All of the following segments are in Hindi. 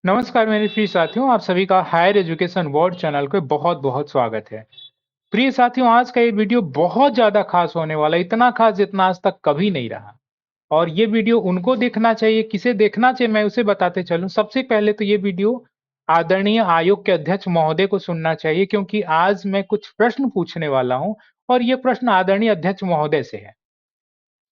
नमस्कार मेरे प्रिय साथियों, आप सभी का हायर एजुकेशन वर्ल्ड चैनल पे बहुत-बहुत स्वागत है। प्रिय साथियों, आज का ये वीडियो बहुत ज़्यादा खास होने वाला है, इतना खास जितना आज तक कभी नहीं रहा। और ये वीडियो उनको देखना चाहिए, किसे देखना चाहिए मैं उसे बताते चलूँ। सबसे पहले तो ये वीडियो आदरणीय आयोग के अध्यक्ष महोदय को सुनना चाहिए क्योंकि आज मैं कुछ प्रश्न पूछने वाला हूँ और ये प्रश्न आदरणीय अध्यक्ष महोदय से है।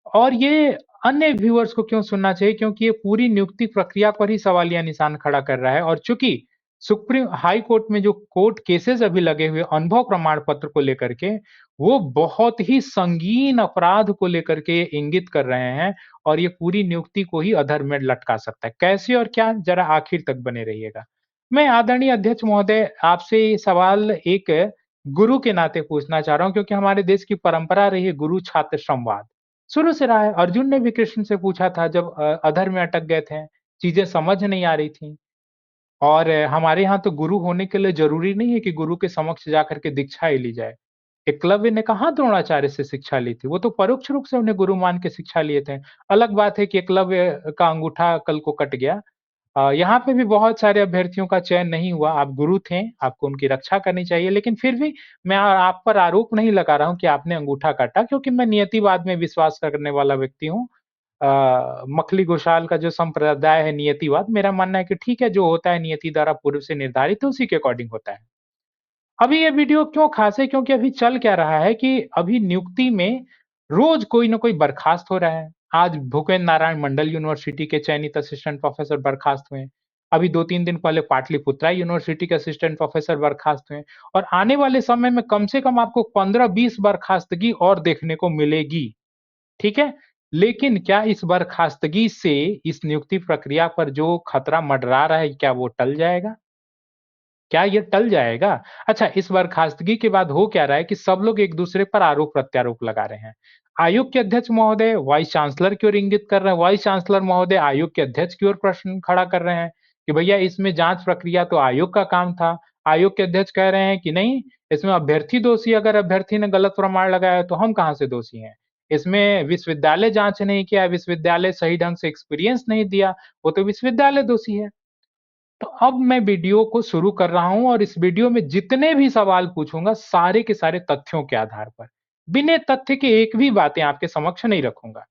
और ये अन्य व्यूअर्स को क्यों सुनना चाहिए? क्योंकि ये पूरी नियुक्ति प्रक्रिया पर ही सवालिया निशान खड़ा कर रहा है और चूंकि सुप्रीम हाई कोर्ट में जो कोर्ट केसेस अभी लगे हुए अनुभव प्रमाण पत्र को लेकर के, वो बहुत ही संगीन अपराध को लेकर के ये इंगित कर रहे हैं और ये पूरी नियुक्ति को ही अधर में लटका सकता है। कैसे और क्या? जरा आखिर तक बने रहिएगा। मैं आदरणीय अध्यक्ष महोदय आपसे ये सवाल एक गुरु के नाते पूछना चाह रहा हूँ क्योंकि हमारे देश की परंपरा रही है गुरु छात्र संवाद। शुरू से रहा है। अर्जुन ने भी कृष्ण से पूछा था जब अधर में अटक गए थे, चीजें समझ नहीं आ रही थी। और हमारे यहाँ तो गुरु होने के लिए जरूरी नहीं है कि गुरु के समक्ष जाकर के दीक्षा ही ली जाए। एकलव्य ने कहाँ द्रोणाचार्य से शिक्षा ली थी, वो तो परोक्ष रूप से उन्हें गुरु मान के शिक्षा लिए थे। अलग बात है कि एकलव्य का अंगूठा कल को कट गया। यहाँ पे भी बहुत सारे अभ्यर्थियों का चयन नहीं हुआ। आप गुरु थे, आपको उनकी रक्षा करनी चाहिए, लेकिन फिर भी मैं आप पर आरोप नहीं लगा रहा हूँ कि आपने अंगूठा काटा, क्योंकि मैं नियतिवाद में विश्वास करने वाला व्यक्ति हूँ। मखली घोषाल का जो संप्रदाय है नियतिवाद, मेरा मानना है कि ठीक है, जो होता है नियति द्वारा पूर्व से निर्धारित है, उसी के अकॉर्डिंग होता है। अभी ये वीडियो क्यों खास है? क्योंकि अभी चल क्या रहा है कि अभी नियुक्ति में रोज कोई ना कोई बर्खास्त हो रहा है। आज भूपेंद्र नारायण मंडल यूनिवर्सिटी के चयनित असिस्टेंट प्रोफेसर बर्खास्त हुए। अभी 2-3 दिन पहले पाटलिपुत्रा यूनिवर्सिटी के असिस्टेंट प्रोफेसर बर्खास्त हुए और आने वाले समय में कम से कम आपको 15-20 बर्खास्तगी और देखने को मिलेगी। ठीक है? लेकिन क्या इस बर्खास्तगी से इस नियुक्ति प्रक्रिया पर जो खतरा मंडरा रहा है, क्या वो टल जाएगा? क्या ये टल जाएगा? अच्छा, इस बर्खास्तगी के बाद हो क्या रहा है कि सब लोग एक-दूसरे पर आरोप-प्रत्यारोप लगा रहे हैं। आयोग के अध्यक्ष महोदय वाइस चांसलर की ओर इंगित कर रहे हैं, वाइस चांसलर महोदय आयोग के अध्यक्ष की ओर प्रश्न खड़ा कर रहे हैं कि भैया इसमें जांच प्रक्रिया तो आयोग का काम था। आयोग के अध्यक्ष कह रहे हैं कि नहीं, इसमें अभ्यर्थी दोषी, अगर अभ्यर्थी ने गलत प्रमाण लगाया तो हम कहाँ से दोषी हैं? इसमें विश्वविद्यालय जांच नहीं किया, विश्वविद्यालय सही ढंग से एक्सपीरियंस नहीं दिया, वो तो विश्वविद्यालय दोषी है। तो अब मैं वीडियो को शुरू कर रहा हूं और इस वीडियो में जितने भी सवाल पूछूंगा सारे के सारे तथ्यों के आधार पर, बिना तथ्य के एक भी बातें आपके समक्ष नहीं रखूंगा।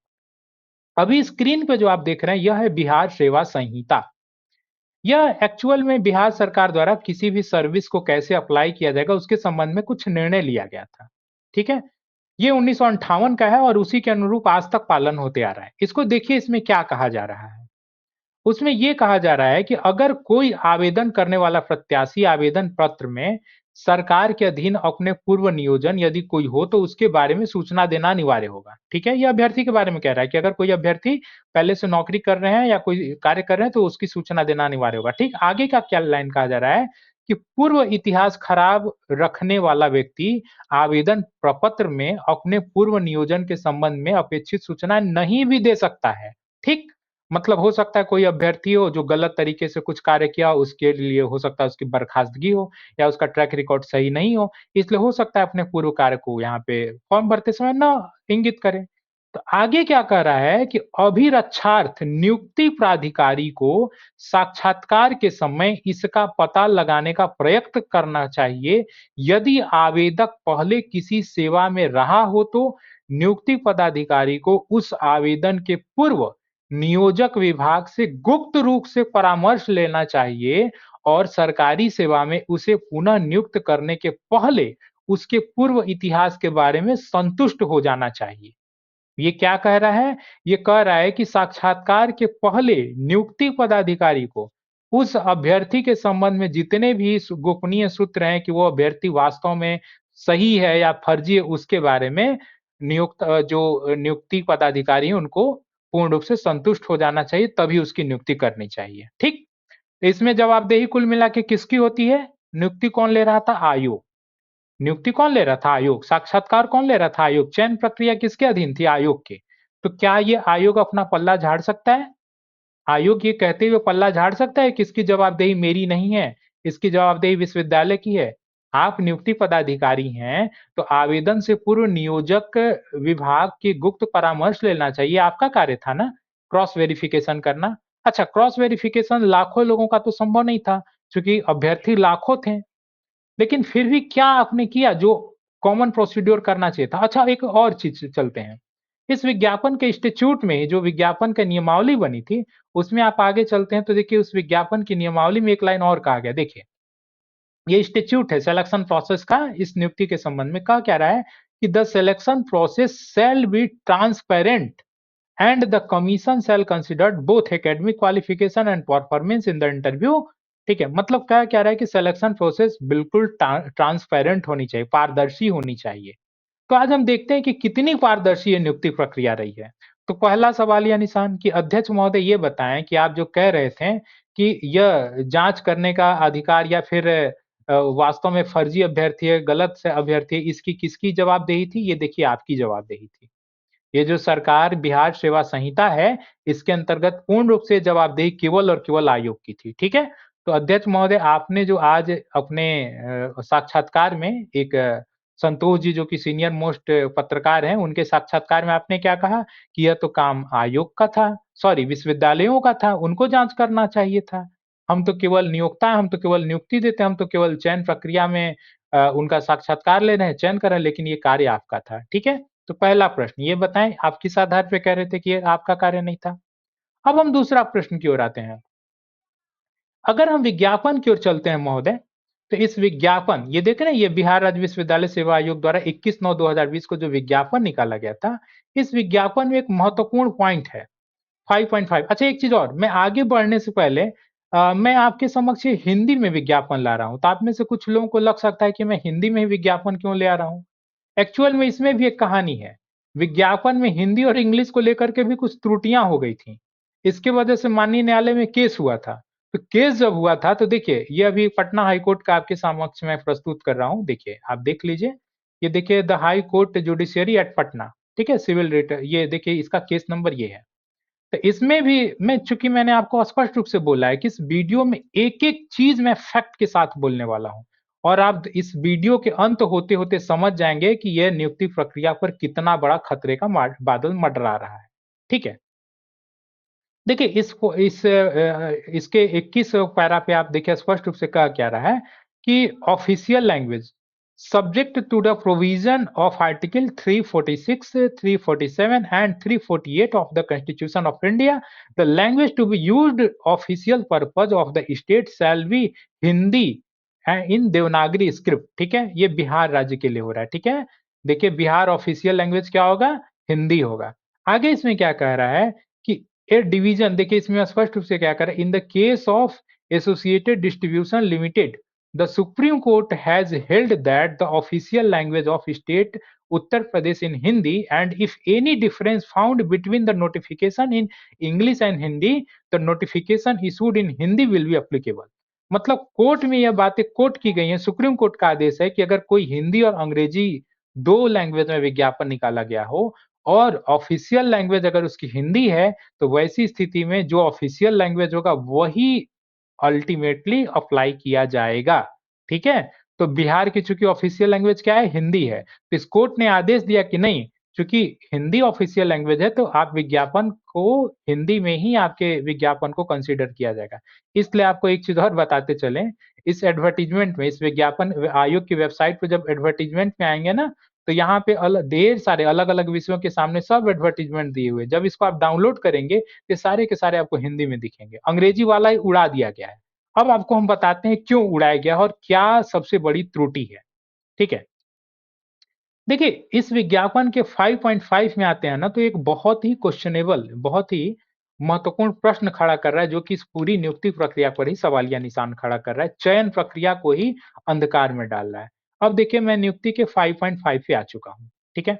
अभी स्क्रीन पे जो आप देख रहे हैं यह है बिहार सेवा संहिता। यह एक्चुअल में बिहार सरकार द्वारा किसी भी सर्विस को कैसे अप्लाई किया जाएगा उसके संबंध में कुछ निर्णय लिया गया था। ठीक है, ये 1958 का है और उसी के अनुरूप आज तक पालन होते आ रहा है। इसको देखिए, इसमें क्या कहा जा रहा है। उसमें ये कहा जा रहा है कि अगर कोई आवेदन करने वाला प्रत्याशी आवेदन पत्र में सरकार के अधीन अपने पूर्व नियोजन यदि कोई हो तो उसके बारे में सूचना देना अनिवार्य होगा। ठीक है, यह अभ्यर्थी के बारे में कह रहा है कि अगर कोई अभ्यर्थी पहले से नौकरी कर रहे हैं या कोई कार्य कर रहे हैं तो उसकी सूचना देना अनिवार्य होगा। ठीक आगे का क्या लाइन कहा जा रहा है कि पूर्व इतिहास खराब रखने वाला व्यक्ति आवेदन प्रपत्र में अपने पूर्व नियोजन के संबंध में अपेक्षित सूचना नहीं भी दे सकता है। ठीक, मतलब हो सकता है कोई अभ्यर्थी हो जो गलत तरीके से कुछ कार्य किया, उसके लिए हो सकता है उसकी बर्खास्तगी हो या उसका ट्रैक रिकॉर्ड सही नहीं हो, इसलिए हो सकता है अपने पूर्व कार्य को यहाँ पे फॉर्म भरते समय ना इंगित करें। तो आगे क्या कह रहा है कि अभिरक्षार्थ नियुक्ति प्राधिकारी को साक्षात्कार के समय इसका पता लगाने का प्रयत्न करना चाहिए। यदि आवेदक पहले किसी सेवा में रहा हो तो नियुक्ति पदाधिकारी को उस आवेदन के पूर्व नियोजक विभाग से गुप्त रूप से परामर्श लेना चाहिए और सरकारी सेवा में उसे पुनः नियुक्त करने के पहले उसके पूर्व इतिहास के बारे में संतुष्ट हो जाना चाहिए। ये क्या कह रहा है? ये कह रहा है कि साक्षात्कार के पहले नियुक्ति पदाधिकारी को उस अभ्यर्थी के संबंध में जितने भी गोपनीय सूत्र हैं कि वो अभ्यर्थी वास्तव में सही है या फर्जी है, उसके बारे में जो नियुक्ति पदाधिकारी हैं उनको पूर्ण रूप से संतुष्ट हो जाना चाहिए, तभी उसकी नियुक्ति करनी चाहिए। ठीक, इसमें जवाबदेही कुल मिला के किसकी होती है? नियुक्ति कौन ले रहा था? आयोग। नियुक्ति कौन ले रहा था? आयोग। साक्षात्कार कौन ले रहा था? आयोग। चयन प्रक्रिया किसके अधीन थी? आयोग के। तो क्या ये आयोग अपना पल्ला झाड़ सकता है? आयोग ये कहते हुए पल्ला झाड़ सकता है कि इसकी जवाबदेही मेरी नहीं है, इसकी जवाबदेही विश्वविद्यालय की है? आप नियुक्ति पदाधिकारी हैं तो आवेदन से पूर्व नियोजक विभाग के गुप्त परामर्श लेना चाहिए, आपका कार्य था ना क्रॉस वेरिफिकेशन करना। अच्छा, क्रॉस वेरिफिकेशन लाखों लोगों का तो संभव नहीं था, क्योंकि अभ्यर्थी लाखों थे। लेकिन फिर भी क्या आपने किया जो कॉमन प्रोसीड्योर करना चाहिए था? अच्छा, एक और चीज़ चलते हैं। इस विज्ञापन के इंस्टीट्यूट में जो विज्ञापन का नियमावली बनी थी, उसमें आप आगे चलते हैं तो देखिए उस विज्ञापन की नियमावली में एक लाइन और कहा गया, देखिए। ये इंस्टीट्यूट है सिलेक्शन प्रोसेस का, इस नियुक्ति के संबंध में कहा क्या रहा है कि the selection process shall be transparent and the commission shell considered both academic qualification and performance in the interview. ठीक है, मतलब क्या क्या रहा है कि सिलेक्शन प्रोसेस बिल्कुल ट्रांसपेरेंट होनी चाहिए, पारदर्शी होनी चाहिए। तो आज हम देखते हैं कि कितनी पारदर्शी ये नियुक्ति प्रक्रिया रही है। तो पहला सवाल या निशान कि अध्यक्ष महोदय ये बताएं कि आप जो कह रहे थे कि यह जांच करने का अधिकार या फिर वास्तव में फर्जी अभ्यर्थी है, गलत से अभ्यर्थी है, इसकी किसकी जवाबदेही थी? ये देखिए आपकी जवाबदेही थी। ये जो सरकार बिहार सेवा संहिता है, इसके अंतर्गत पूर्ण रूप से जवाबदेही केवल और केवल आयोग की थी, ठीक है? तो अध्यक्ष महोदय आपने जो आज अपने साक्षात्कार में एक संतोष जी जो कि सीनियर मोस्ट पत्रकार हैं, उनके साक्षात्कार में आपने क्या कहा कि यह तो काम आयोग का था, सॉरी विश्वविद्यालयों का था, उनको जाँच करना चाहिए था। हम तो केवल नियोक्ता हैं, हम तो केवल नियुक्ति देते हैं, हम तो केवल चयन प्रक्रिया में उनका साक्षात्कार ले रहे हैं, चयन कर रहे हैं, लेकिन ये कार्य आपका था, ठीक है? तो पहला प्रश्न ये बताएं आप किस आधार पे कह रहे थे कि ये आपका कार्य नहीं था? अब हम दूसरा प्रश्न की ओर आते हैं। अगर हम विज्ञापन की ओर चलते हैं महोदय, तो इस विज्ञापन ये देखें ना, ये बिहार राज्य विश्वविद्यालय सेवा आयोग द्वारा 21/9/2020 को जो विज्ञापन निकाला गया था, इस विज्ञापन में एक महत्वपूर्ण पॉइंट है 5.5। अच्छा, एक चीज और, मैं आगे बढ़ने से पहले मैं आपके समक्ष ये हिंदी में विज्ञापन ला रहा हूं, तो आप में से कुछ लोगों को लग सकता है कि मैं हिंदी में ही विज्ञापन क्यों ले आ रहा हूं। एक्चुअल में इसमें भी एक कहानी है। विज्ञापन में हिंदी और इंग्लिश को लेकर के भी कुछ त्रुटियां हो गई थी। इसकी वजह से माननीय न्यायालय में केस हुआ था। तो केस जब हुआ था तो देखिए ये अभी पटना हाई कोर्ट का आपके समक्ष मैं प्रस्तुत कर रहा हूँ। देखिए आप देख लीजिए। ये देखिए the high court judiciary at Patna, ठीक है, सिविल रिट, ये देखिए इसका केस नंबर ये है। तो इसमें भी मैं, चूंकि मैंने आपको स्पष्ट रूप से बोला है कि इस वीडियो में एक-एक चीज मैं फैक्ट के साथ बोलने वाला हूं और आप इस वीडियो के अंत होते-होते समझ जाएंगे कि यह नियुक्ति प्रक्रिया पर कितना बड़ा खतरे का बादल मंडरा रहा है। ठीक है? देखिए इसके 21 पैरा पे आप देखिए स्पष्ट रूप से कहा क्या रहा है कि official language subject to the provision of article 346, 347 and 348 of the constitution of India, the language to be used official purpose of the state shall be Hindi in Devanagari script. ठीक है, ये बिहार राज्य के लिए हो रहा है। ठीक है, देखिए बिहार ऑफिशियल लैंग्वेज क्या होगा? हिंदी होगा। आगे इसमें क्या कह रहा है कि ए डिवीजन, देखिए इसमें स्पष्ट रूप से क्या कर रहा है, in the case of associated distribution limited the supreme court has held that the official language of state Uttar Pradesh in Hindi and if any difference found between the notification in English and Hindi, the notification issued in Hindi will be applicable. मतलब कोर्ट में यह बातें कोर्ट की गई हैं, सुप्रीम कोर्ट का आदेश है कि अगर कोई हिंदी और अंग्रेजी दो लैंग्वेज में विज्ञापन निकाला गया हो और ऑफिशियल लैंग्वेज अगर उसकी हिंदी है, तो वैसी स्थिति में जो ऑफिशियल लैंग्वेज होगा वही अल्टीमेटली अप्लाई किया जाएगा। ठीक है? तो बिहार की चूंकि ऑफिशियल लैंग्वेज क्या है? हिंदी है। तो इस कोर्ट ने आदेश दिया कि नहीं, चूंकि हिंदी ऑफिशियल लैंग्वेज है तो आप विज्ञापन को हिंदी में ही आपके विज्ञापन को कंसीडर किया जाएगा। इसलिए आपको एक चीज और बताते चलें, इस एडवर्टाइजमेंट में, इस विज्ञापन आयोग की वेबसाइट पे जब एडवर्टाइजमेंट में आएंगे ना, तो यहाँ पे ढेर सारे अलग-अलग विषयों के सामने सब एडवर्टाइजमेंट दिए हुए हैं। जब इसको आप डाउनलोड करेंगे, ये सारे के सारे आपको हिंदी में दिखेंगे। अंग्रेजी वाला ही उड़ा दिया गया है। अब आपको हम बताते हैं क्यों उड़ाया गया और क्या सबसे बड़ी त्रुटि है। ठीक है? देखिए, इस विज्ञापन के 5.5 में आते हैं ना, तो एक बहुत ही क्वेश्चनेबल, बहुत ही महत्वपूर्ण प्रश्न खड़ा कर रहा है, जो कि इस पूरी नियुक्ति प्रक्रिया पर ही सवालिया निशान खड़ा कर रहा है, चयन प्रक्रिया को ही अंधकार में डाल रहा है। अब देखिए मैं नियुक्ति के 5.5 पे आ चुका हूँ, ठीक है?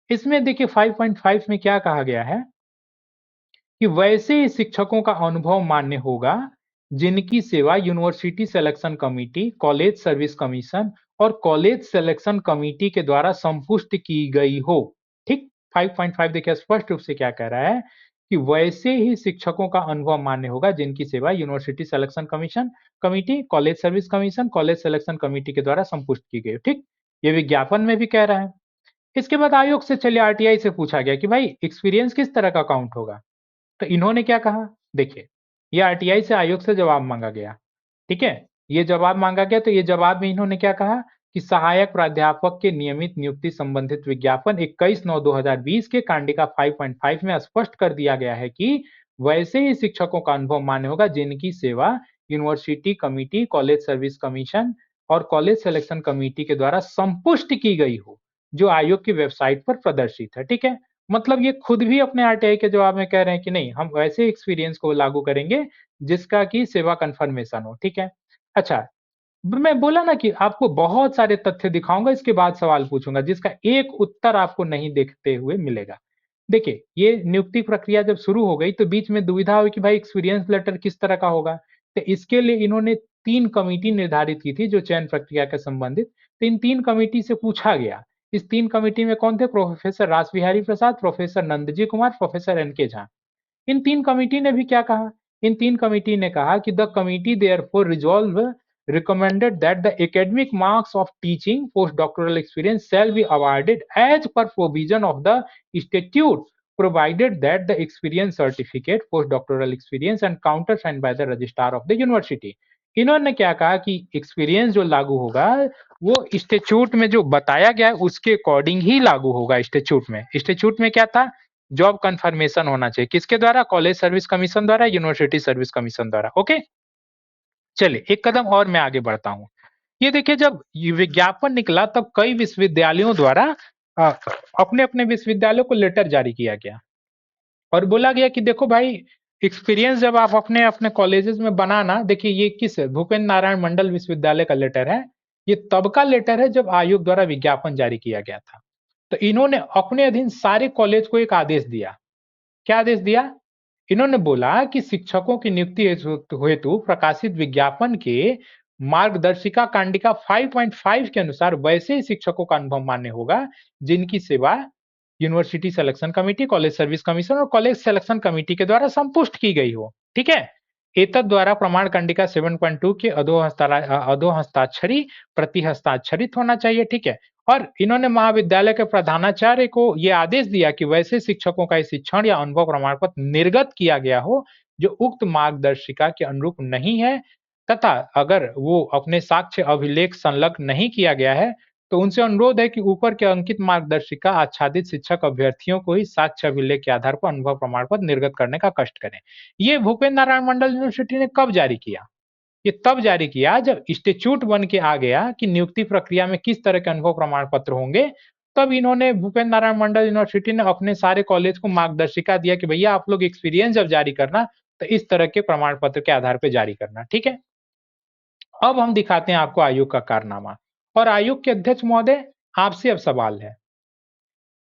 इसमें देखिए 5.5 में क्या कहा गया है कि वैसे ही शिक्षकों का अनुभव मान्य होगा जिनकी सेवा university selection committee, college service commission और कॉलेज सिलेक्शन कमेटी के द्वारा संपुष्ट की गई हो। ठीक, 5.5 देखिए स्पष्ट रूप से क्या कह रहा है कि वैसे ही शिक्षकों का अनुभव मान्य होगा जिनकी सेवा university selection commission committee, college service commission, college selection committee के द्वारा संपुष्ट की गई हो। ठीक, ये विज्ञापन में भी कह रहा है। इसके बाद आयोग से चलिए आरटीआई से पूछा गया कि भाई एक्सपीरियंस किस तरह का काउंट होगा? तो इन्होंने क्या कहा देखिए, ये आरटीआई से आयोग से जवाब मांगा गया, ठीक है। ये जवाब मांगा गया, तो ये जवाब में इन्होंने क्या कहा कि सहायक प्राध्यापक के नियमित नियुक्ति संबंधित विज्ञापन 21/9/2020 के कांडिका 5.5 में स्पष्ट कर दिया गया है कि वैसे ही शिक्षकों का अनुभव मान्य होगा जिनकी सेवा university committee, college service commission और कॉलेज सिलेक्शन कमेटी के द्वारा संपुष्ट की गई हो, जो आयोग की वेबसाइट पर प्रदर्शित है, ठीक है। मतलब ये खुद भी अपने आरटीआई के जवाब में कह रहे हैं कि नहीं, हम वैसे एक्सपीरियंस को लागू करेंगे जिसका कि सेवा कंफर्मेशन हो, ठीक है। अच्छा, मैं बोला ना कि आपको बहुत सारे तथ्य दिखाऊंगा, इसके बाद सवाल पूछूंगा जिसका एक उत्तर आपको नहीं देखते हुए मिलेगा। देखिए, ये नियुक्ति प्रक्रिया जब शुरू हो गई तो बीच में दुविधा हुई कि भाई एक्सपीरियंस लेटर किस तरह का होगा। तो इसके लिए इन्होंने 3 कमिटी निर्धारित की थी जो चयन प्रक्रिया के संबंधित। तो इन 3 कमिटी से पूछा गया। इस 3 कमिटी में कौन थे? Professor Rasbihari Prasad, professor Nandji Kumar, professor N K Jha. इन 3 कमिटी ने भी क्या कहा? इन 3 कमिटी ने कहा कि the committee therefore resolve recommended that the academic marks of teaching postdoctoral experience shall be awarded as per provision of the statute, provided that the experience certificate, postdoctoral experience and countersigned by the registrar of the university. इन्होंने क्या कहा कि एक्सपीरियंस जो लागू होगा वो स्टेच्यूट में जो बताया गया है उसके अकॉर्डिंग ही लागू होगा। स्टेच्यूट में क्या था? जॉब कंफर्मेशन होना चाहिए, किसके द्वारा? कॉलेज सर्विस कमीशन द्वारा, यूनिवर्सिटी सर्विस कमीशन द्वारा। ओके, चलिए एक कदम और मैं आगे बढ़ता हूं। ये देखिए, जब ये विज्ञापन निकला तब कई विश्वविद्यालयों द्वारा अपने अपने विश्वविद्यालयों को लेटर जारी किया गया और बोला गया कि देखो भाई, एक्सपीरियंस जब आप अपने अपने कॉलेजेस में बनाना, देखिए ये किस भूपेंद्र नारायण मंडल विश्वविद्यालय का लेटर है। ये तब का लेटर है जब आयोग द्वारा विज्ञापन जारी किया गया था। तो इन्होंने अपने अधीन सारे कॉलेज को एक आदेश दिया। क्या आदेश दिया? इन्होंने बोला कि शिक्षकों की नियुक्ति हेतु प्रकाशित विज्ञापन के मार्गदर्शिका कांडिका 5.5 के अनुसार वैसे ही शिक्षकों का अनुभव मान्य होगा जिनकी सेवा university selection committee, college service commission और कॉलेज सिलेक्शन कमेटी के द्वारा संपुष्ट की गई हो, ठीक है। एतद द्वारा प्रमाण कंडिका 7.2 के अधो हस्ताक्षरी प्रति हस्ताक्षरित होना चाहिए, ठीक है। और इन्होंने महाविद्यालय के प्रधानाचार्य को यह आदेश दिया कि वैसे शिक्षकों का शिक्षण या अनुभव प्रमाण पत्र निर्गत किया गया हो जो उक्त मार्गदर्शिका के अनुरूप नहीं है, तथा अगर वो अपने साक्ष्य अभिलेख संलग्न नहीं किया गया है तो उनसे अनुरोध है कि ऊपर के अंकित मार्गदर्शिका आच्छादित शिक्षक अभ्यर्थियों को ही साक्ष्य अभिलेख के आधार पर अनुभव प्रमाण पत्र निर्गत करने का कष्ट करें। ये भूपेंद्र नारायण मंडल यूनिवर्सिटी ने कब जारी किया? ये तब जारी किया जब स्टेच्यूट बन के आ गया कि नियुक्ति प्रक्रिया में किस तरह के अनुभव प्रमाण पत्र होंगे। तब इन्होंने भूपेंद्र नारायण मंडल यूनिवर्सिटी ने अपने सारे कॉलेज को मार्गदर्शिका दिया कि भैया आप लोग एक्सपीरियंस जब जारी करना तो इस तरह के प्रमाण पत्र के आधार पर जारी करना, ठीक है। अब हम दिखाते हैं आपको आयोग का कारनामा। और आयोग के अध्यक्ष महोदय, आपसे अब सवाल है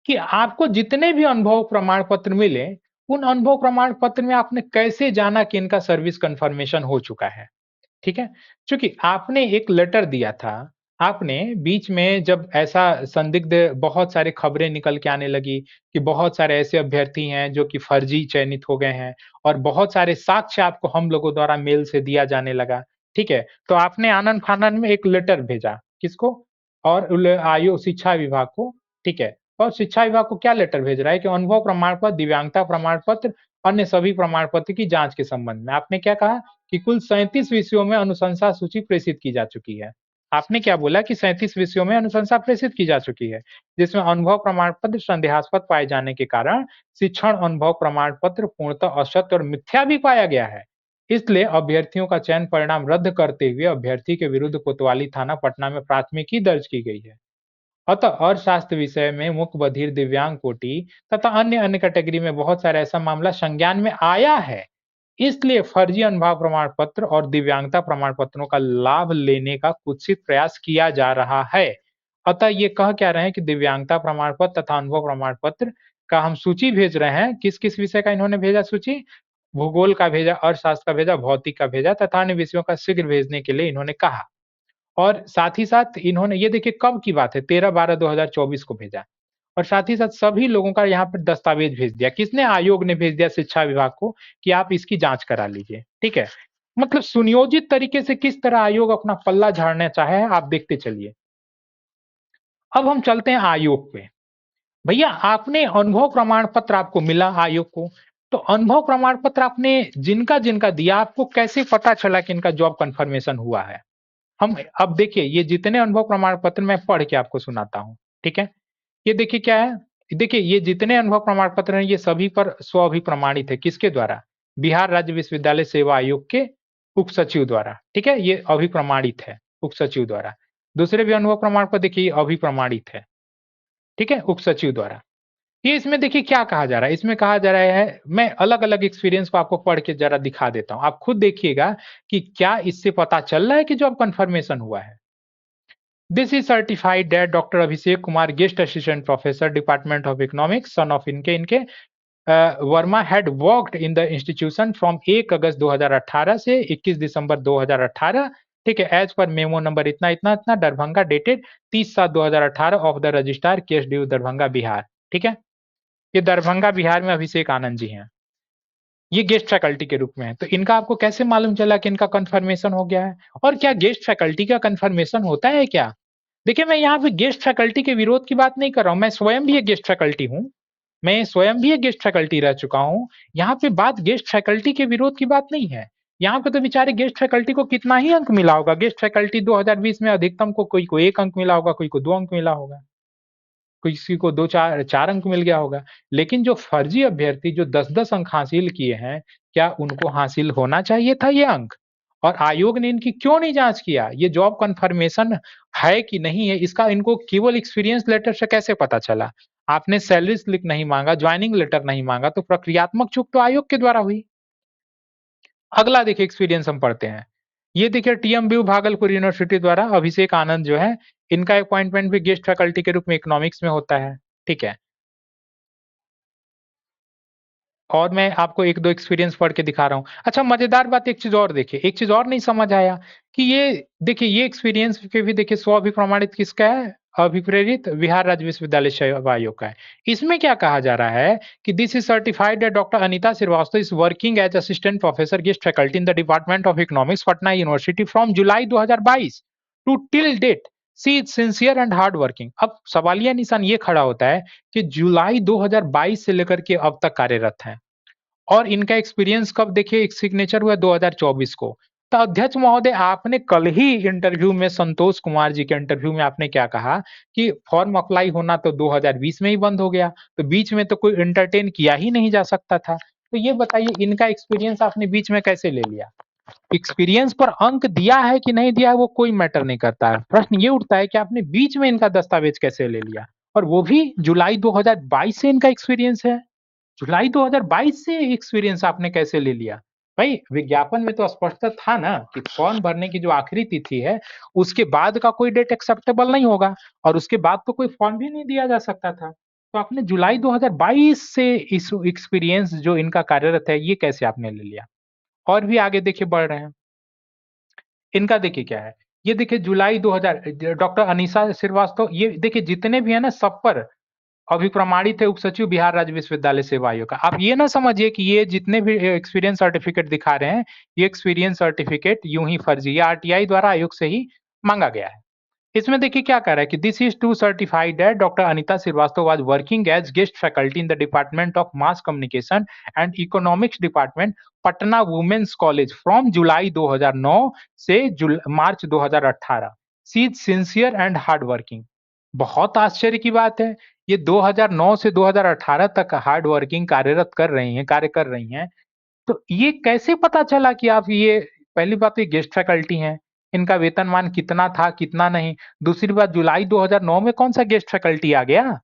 कि आपको जितने भी अनुभव प्रमाण पत्र मिले, उन अनुभव प्रमाण पत्र में आपने कैसे जाना कि इनका सर्विस कंफर्मेशन हो चुका है? ठीक है? चूँकि आपने एक लेटर दिया था, आपने बीच में जब ऐसा संदिग्ध बहुत सारी खबरें निकल के आने लगी कि बहुत सारे ऐसे अभ्यर्थी हैं जो कि फर्जी चयनित हो गए हैं और बहुत सारे साक्ष्य आपको हम लोगों द्वारा मेल से दिया जाने लगा, ठीक है? तो आपने आनन-फानन में एक लेटर भेजा, किसको? और आयोग शिक्षा विभाग को, ठीक है? और शिक्षा विभाग को क्या लेटर भेज रहा है कि अनुभव प्रमाण पत्र, दिव्यांगता प्रमाण पत्र, अन्य सभी प्रमाण पत्र की जाँच के संबंध में। आपने क्या कहा? कि कुल 37 विषयों में अनुशंसा सूची प्रेषित की जा चुकी है। आपने क्या बोला कि 37 विषयों में अनुशंसा प्रेषित की जा चुकी है, जिसमें अनुभव प्रमाण पत्र संदेहास्पद पाए जाने के कारण शिक्षण अनुभव प्रमाण पत्र पूर्णतः असत्य और मिथ्या भी पाया गया है। इसलिए अभ्यर्थियों का चयन परिणाम रद्द करते हुए अभ्यर्थी के विरुद्ध कोतवाली थाना पटना में प्राथमिकी दर्ज की गई है। अतः अर्थशास्त्र विषय में मूक बधिर, दिव्यांग कोटि तथा अन्य अन्य कैटेगरी में बहुत सारा ऐसा मामला संज्ञान में आया है। इसलिए फर्जी अनुभव प्रमाण पत्र और दिव्यांगता प्रमाण पत्रों का लाभ लेने का कुत्सित प्रयास किया जा रहा है। अतः ये कह क्या रहे हैं कि दिव्यांगता प्रमाण पत्र तथा अनुभव प्रमाण पत्र का हम सूची भेज रहे हैं। किस किस विषय का इन्होंने भेजा सूची? भूगोल का भेजा, अर्थशास्त्र का भेजा, भौतिक का भेजा तथा अन्य विषयों का शीघ्र भेजने के लिए इन्होंने कहा। और साथ ही साथ इन्होंने, ये देखिए कब की बात है, 13/12/2024 को भेजा। और साथ ही साथ सभी लोगों का यहाँ पर दस्तावेज भेज दिया। किसने? आयोग ने भेज दिया शिक्षा विभाग को कि आप इसकी जांच करा लीजिए, ठीक है। मतलब सुनियोजित तरीके से किस तरह आयोग अपना पल्ला झाड़ना चाहे है, आप देखते चलिए। अब हम चलते हैं आयोग पे। भैया आपने अनुभव प्रमाण पत्र आपको मिला आयोग को, तो अनुभव प्रमाण पत्र आपने जिनका जिनका दिया, आपको कैसे पता चला कि इनका जॉब कंफर्मेशन हुआ है? हम अब देखिए, ये जितने अनुभव प्रमाण पत्र मैं पढ़ के आपको सुनाता हूँ, ठीक है? ये देखिए क्या है, देखिए ये जितने अनुभव प्रमाण पत्र हैं, ये सभी पर स्व-अभिप्रमाणित है। किसके द्वारा? बिहार राज्य विश्वविद्यालय सेवा आयोग के उप सचिव द्वारा, ठीक है? ये अभिप्रमाणित है, उप सचिव द्वारा। दूसरे भी अनुभव प्रमाण पत्र देखिए, ये अभिप्रमाणित है, ठीक है? उप सचिव द्वारा। ये इसमें देखिए क्या कहा जा रहा है, इसमें कहा जा रहा है, मैं अलग-अलग एक्सपीरियंस को आपको पढ़ के ज़रा दिखा देता हूँ। आप खुद देखिएगा कि क्या इससे पता चल रहा है कि जॉब कन्फर्मेशन हुआ है। This is certified that Dr. Abhishek Kumar, guest assistant professor, Department of Economics, son of इनके Verma had worked in the institution from 1 अगस्त 2018 से 21 दिसंबर 2018, ठीक है, एज पर मेमो नंबर इतना इतना इतना, Darbhanga, dated 30/7/2018 of the registrar case due Darbhanga Bihar, ठीक है। ये दरभंगा बिहार में अभिषेक आनंद जी हैं, ये गेस्ट फैकल्टी के रूप में है। तो इनका आपको कैसे मालूम चला कि इनका कंफर्मेशन हो गया है? और क्या गेस्ट फैकल्टी का कंफर्मेशन होता है क्या? देखिए, मैं यहाँ पे गेस्ट फैकल्टी के विरोध की बात नहीं कर रहा हूँ, मैं स्वयं भी एक गेस्ट फैकल्टी हूँ। मैं स्वयं भी एक गेस्ट फैकल्टी रह चुका हूँ। यहाँ पे बात गेस्ट फैकल्टी के विरोध की बात नहीं है। यहाँ पे तो बेचारे गेस्ट फैकल्टी को कितना ही अंक मिला होगा। गेस्ट फैकल्टी 2020 में अधिकतम कोई को 1 अंक मिला होगा, कोई को 2 अंक मिला होगा, किसी को 2 4 अंक मिल गया होगा। लेकिन जो फर्जी अभ्यर्थी जो 10-10 अंक हासिल किए हैं, क्या उनको हासिल होना चाहिए था ये अंक? और आयोग ने इनकी क्यों नहीं जाँच किया? ये जॉब कन्फर्मेशन है कि नहीं है, इसका इनको केवल एक्सपीरियंस लेटर से कैसे पता चला? आपने सैलरी स्लिप नहीं माँगा, जॉइनिंग लेटर नहीं माँगा, तो प्रक्रियात्मक चूक तो आयोग के द्वारा हुई। अगला देखिए एक्सपीरियंस हम पढ़ते हैं। ये देखिए टीएमबीयू भागलपुर यूनिवर्सिटी द्वारा अभिषेक आनंद जो है, इनका अपॉइंटमेंट भी गेस्ट फैकल्टी के रूप में इकोनॉमिक्स में होता है, ठीक है। और मैं आपको 1-2 एक्सपीरियंस पढ़ के दिखा रहा हूँ। अच्छा, मज़ेदार बात एक चीज़ और देखिए, एक चीज़ और नहीं समझ आया कि ये देखिए ये एक्सपीरियंस पे भी देखिए स्व-अभिप्रमाणित किसका है? अभिप्रेरित बिहार राज्य विश्वविद्यालय सेवा आयोग का है। इसमें क्या कहा जा रहा है कि this is certified that doctor Anita Srivastava is working as assistant professor guest faculty in the department of economics Patna university from July 2022 to till date she is sincere and hard working. अब सवालिया निशान ये खड़ा होता है कि जुलाई 2022 से लेकर के अब तक कार्यरत हैं। और इनका एक्सपीरियंस कब देखिए एक सिग्नेचर हुआ 2024 को। तो अध्यक्ष महोदय, आपने कल ही इंटरव्यू में संतोष कुमार जी के इंटरव्यू में आपने क्या कहा कि फॉर्म अप्लाई होना तो 2020 में ही बंद हो गया, तो बीच में तो कोई एंटरटेन किया ही नहीं जा सकता था। तो ये बताइए इनका एक्सपीरियंस आपने बीच में कैसे ले लिया? एक्सपीरियंस पर अंक दिया है कि नहीं दिया है वो कोई मैटर नहीं करता है। प्रश्न ये उठता है कि आपने बीच में इनका दस्तावेज कैसे ले लिया? और वो भी जुलाई 2022 से इनका एक्सपीरियंस है। जुलाई 2022 से एक्सपीरियंस आपने कैसे ले लिया? भाई विज्ञापन में तो स्पष्ट था ना कि फॉर्म भरने की जो आखिरी तिथि है, उसके बाद का कोई डेट एक्सेप्टेबल नहीं होगा और उसके बाद तो कोई फॉर्म भी नहीं दिया जा सकता था। तो आपने जुलाई 2022 से इस एक्सपीरियंस जो इनका कार्यरत है, ये कैसे आपने ले लिया? और भी आगे देखिए बढ़ रहे हैं। इनका देखिए क्या है, ये देखिए जुलाई 2000 डॉक्टर अनीसा श्रीवास्तव, ये देखिए जितने भी है ना सब पर अभिप्रमाणित है उप सचिव बिहार राज्य विश्वविद्यालय सेवा आयोग का। आप ये ना समझिए कि ये जितने भी एक्सपीरियंस सर्टिफिकेट दिखा रहे हैं, ये एक्सपीरियंस सर्टिफिकेट यूं ही फर्जी या आरटीआई द्वारा आयोग से ही मांगा गया है। इसमें देखिए क्या कह रहा है कि this is to certified that doctor Anita Srivastava was working as guest faculty in the department of mass communication and economics department Patna women's college from July 2009 से March 2018। She is sincere and hard working. बहुत आश्चर्य की बात है, ये 2009 से 2018 तक हार्ड वर्किंग कार्यरत कर रही हैं, कार्य कर रही हैं। तो ये कैसे पता चला कि आप ये, पहली बात तो ये गेस्ट फैकल्टी हैं, इनका वेतनमान कितना था, कितना नहीं। दूसरी बात, जुलाई 2009 में कौन सा गेस्ट फैकल्टी आ गया?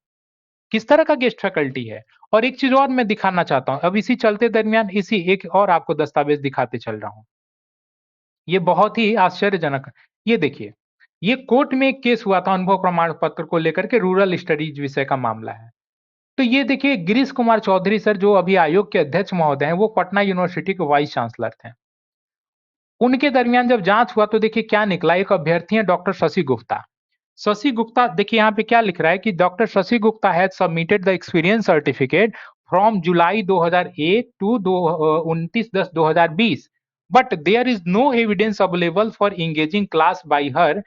किस तरह का गेस्ट फैकल्टी है? और एक चीज और मैं दिखाना चाहता हूँ, अब इसी चलते दरमियान इसी एक और आपको दस्तावेज दिखाते चल रहा हूँ। ये बहुत ही आश्चर्यजनक। ये देखिए, ये कोर्ट में एक केस हुआ था अनुभव प्रमाण पत्र को लेकर के, रूरल स्टडीज विषय का मामला है। तो ये देखिए गिरीश कुमार चौधरी सर जो अभी आयोग के अध्यक्ष महोदय हैं, वो पटना यूनिवर्सिटी के वाइस चांसलर थे। उनके दरमियान जब जांच हुआ तो देखिए क्या निकला, एक अभ्यर्थी है डॉक्टर शशि गुप्ता। शशि गुप्ता देखिए यहाँ पे क्या लिख रहा है कि doctor Shashi Gupta has submitted the experience certificate from July 2001 to 29/10/2020, but there is no evidence available for engaging class by her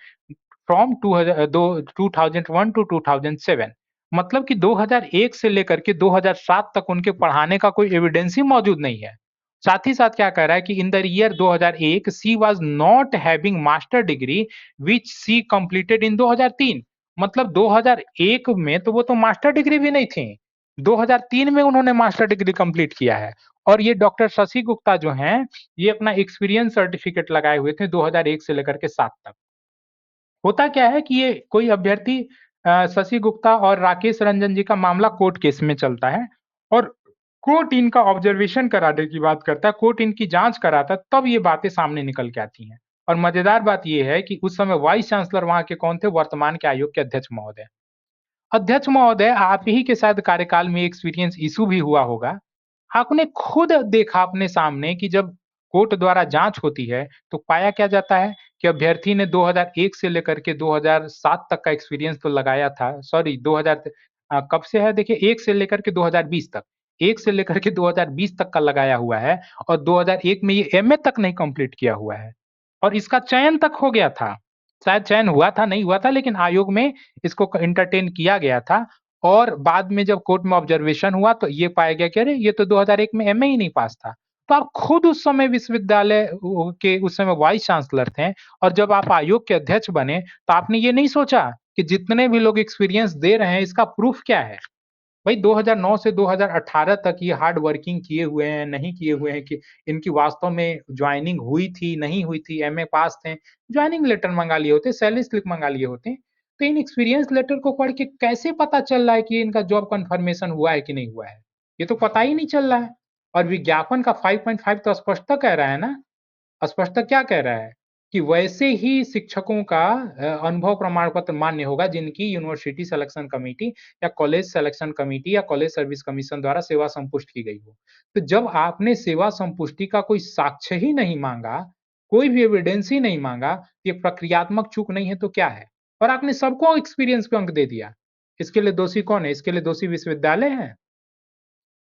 from 2001 to 2007 मतलब कि 2001 से लेकर के 2007 तक उनके पढ़ाने का कोई एविडेंस ही मौजूद नहीं है। साथ ही साथ क्या कह रहा है कि in the year 2001 she was not having master degree which she completed in 2003। मतलब 2001 में तो वो तो मास्टर डिग्री भी नहीं थी। 2003 में उन्होंने मास्टर डिग्री कंप्लीट किया है। और ये डॉक्टर शशि गुप्ता जो हैं, ये अपना एक्सपीरियंस सर्टिफिकेट लगाए हुए थे 2001 से लेकर के 7 तक। होता क्या है कि ये कोई अभ्यर्थी शशि गुप्ता और राकेश रंजन जी का मामला कोर्ट केस में चलता है और कोर्ट इनका ऑब्जर्वेशन कराने की बात करता है, कोर्ट इनकी जांच कराता है, तब ये बातें सामने निकल के आती हैं। और मजेदार बात ये है कि उस समय वाइस चांसलर वहां के कौन थे? वर्तमान के आयोग के अध्यक्ष महोदय। अध्यक्ष महोदय, आप ही के शायद कार्यकाल में एक्सपीरियंस इशू भी हुआ होगा। आपने खुद देखा अपने सामने कि जब कोर्ट द्वारा जांच होती है तो पाया क्या जाता है कि अभ्यर्थी ने 2001 से लेकर के 2007 तक का एक्सपीरियंस तो लगाया था। सॉरी, 2000 कब से है देखिए, 1 से लेकर के 2020 तक, 1 से लेकर के 2020 तक का लगाया हुआ है। और 2001 में ये एमए तक नहीं कंप्लीट किया हुआ है और इसका चयन तक हो गया था। शायद चयन हुआ था, नहीं हुआ था, लेकिन आयोग में इसको इंटरटेन किया गया था। और बाद में जब कोर्ट में ऑब्जर्वेशन हुआ तो ये पाया गया कि अरे ये तो 2001 में एमए ही नहीं पास था। तो आप खुद उस समय विश्वविद्यालय के उस समय वाइस चांसलर थे और जब आप आयोग के अध्यक्ष बने तो आपने ये नहीं सोचा कि जितने भी लोग एक्सपीरियंस दे रहे हैं इसका प्रूफ क्या है? भाई 2009 से 2018 तक ये हार्ड वर्किंग किए हुए हैं, नहीं किए हुए हैं, कि इनकी वास्तव में ज्वाइनिंग हुई थी, नहीं हुई थी, एमए पास थे, ज्वाइनिंग लेटर मंगा लिए होते, सैलरी स्लिप मंगा लिए होते। तो इन एक्सपीरियंस लेटर को पढ़ के कैसे पता चल रहा है कि इनका जॉब कंफर्मेशन हुआ है कि नहीं हुआ है? ये तो पता ही नहीं चल रहा है। और विज्ञापन का 5.5 तो स्पष्टता कह रहा है ना, स्पष्टता क्या कह रहा है कि वैसे ही शिक्षकों का अनुभव प्रमाण पत्र मान्य होगा जिनकी यूनिवर्सिटी सिलेक्शन कमेटी या कॉलेज सिलेक्शन कमेटी या कॉलेज सर्विस कमीशन द्वारा सेवा संपुष्ट की गई हो। तो जब आपने सेवा संपुष्टि का कोई साक्ष्य ही नहीं मांगा, कोई भी एविडेंस ही नहीं मांगा, ये प्रक्रियात्मक चूक नहीं है तो क्या है? और आपने सबको एक्सपीरियंस पे अंक दे दिया। इसके लिए दोषी कौन है? इसके लिए दोषी विश्वविद्यालय है।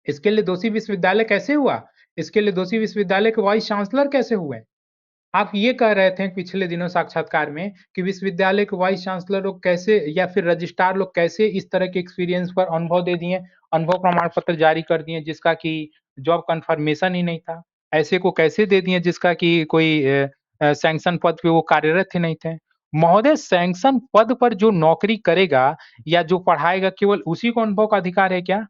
इसके लिए दोषी विश्वविद्यालय कैसे हुआ? इसके लिए दोषी विश्वविद्यालय के वाइस चांसलर कैसे हुए? आप ये कह रहे थे पिछले दिनों साक्षात्कार में कि विश्वविद्यालय के वाइस चांसलर लोग कैसे या फिर रजिस्ट्रार लोग कैसे इस तरह के एक्सपीरियंस पर अनुभव दे दिए, अनुभव प्रमाण पत्र जारी कर दिए जिसका कि जॉब कंफर्मेशन ही नहीं था। ऐसे को कैसे दे दिए जिसका कि कोई सैंक्शन पद पे वो कार्यरत ही नहीं थे। महोदय, सैंक्शन पद पर जो नौकरी करेगा या जो पढ़ाएगा केवल उसी को अनुभव का अधिकार है क्या?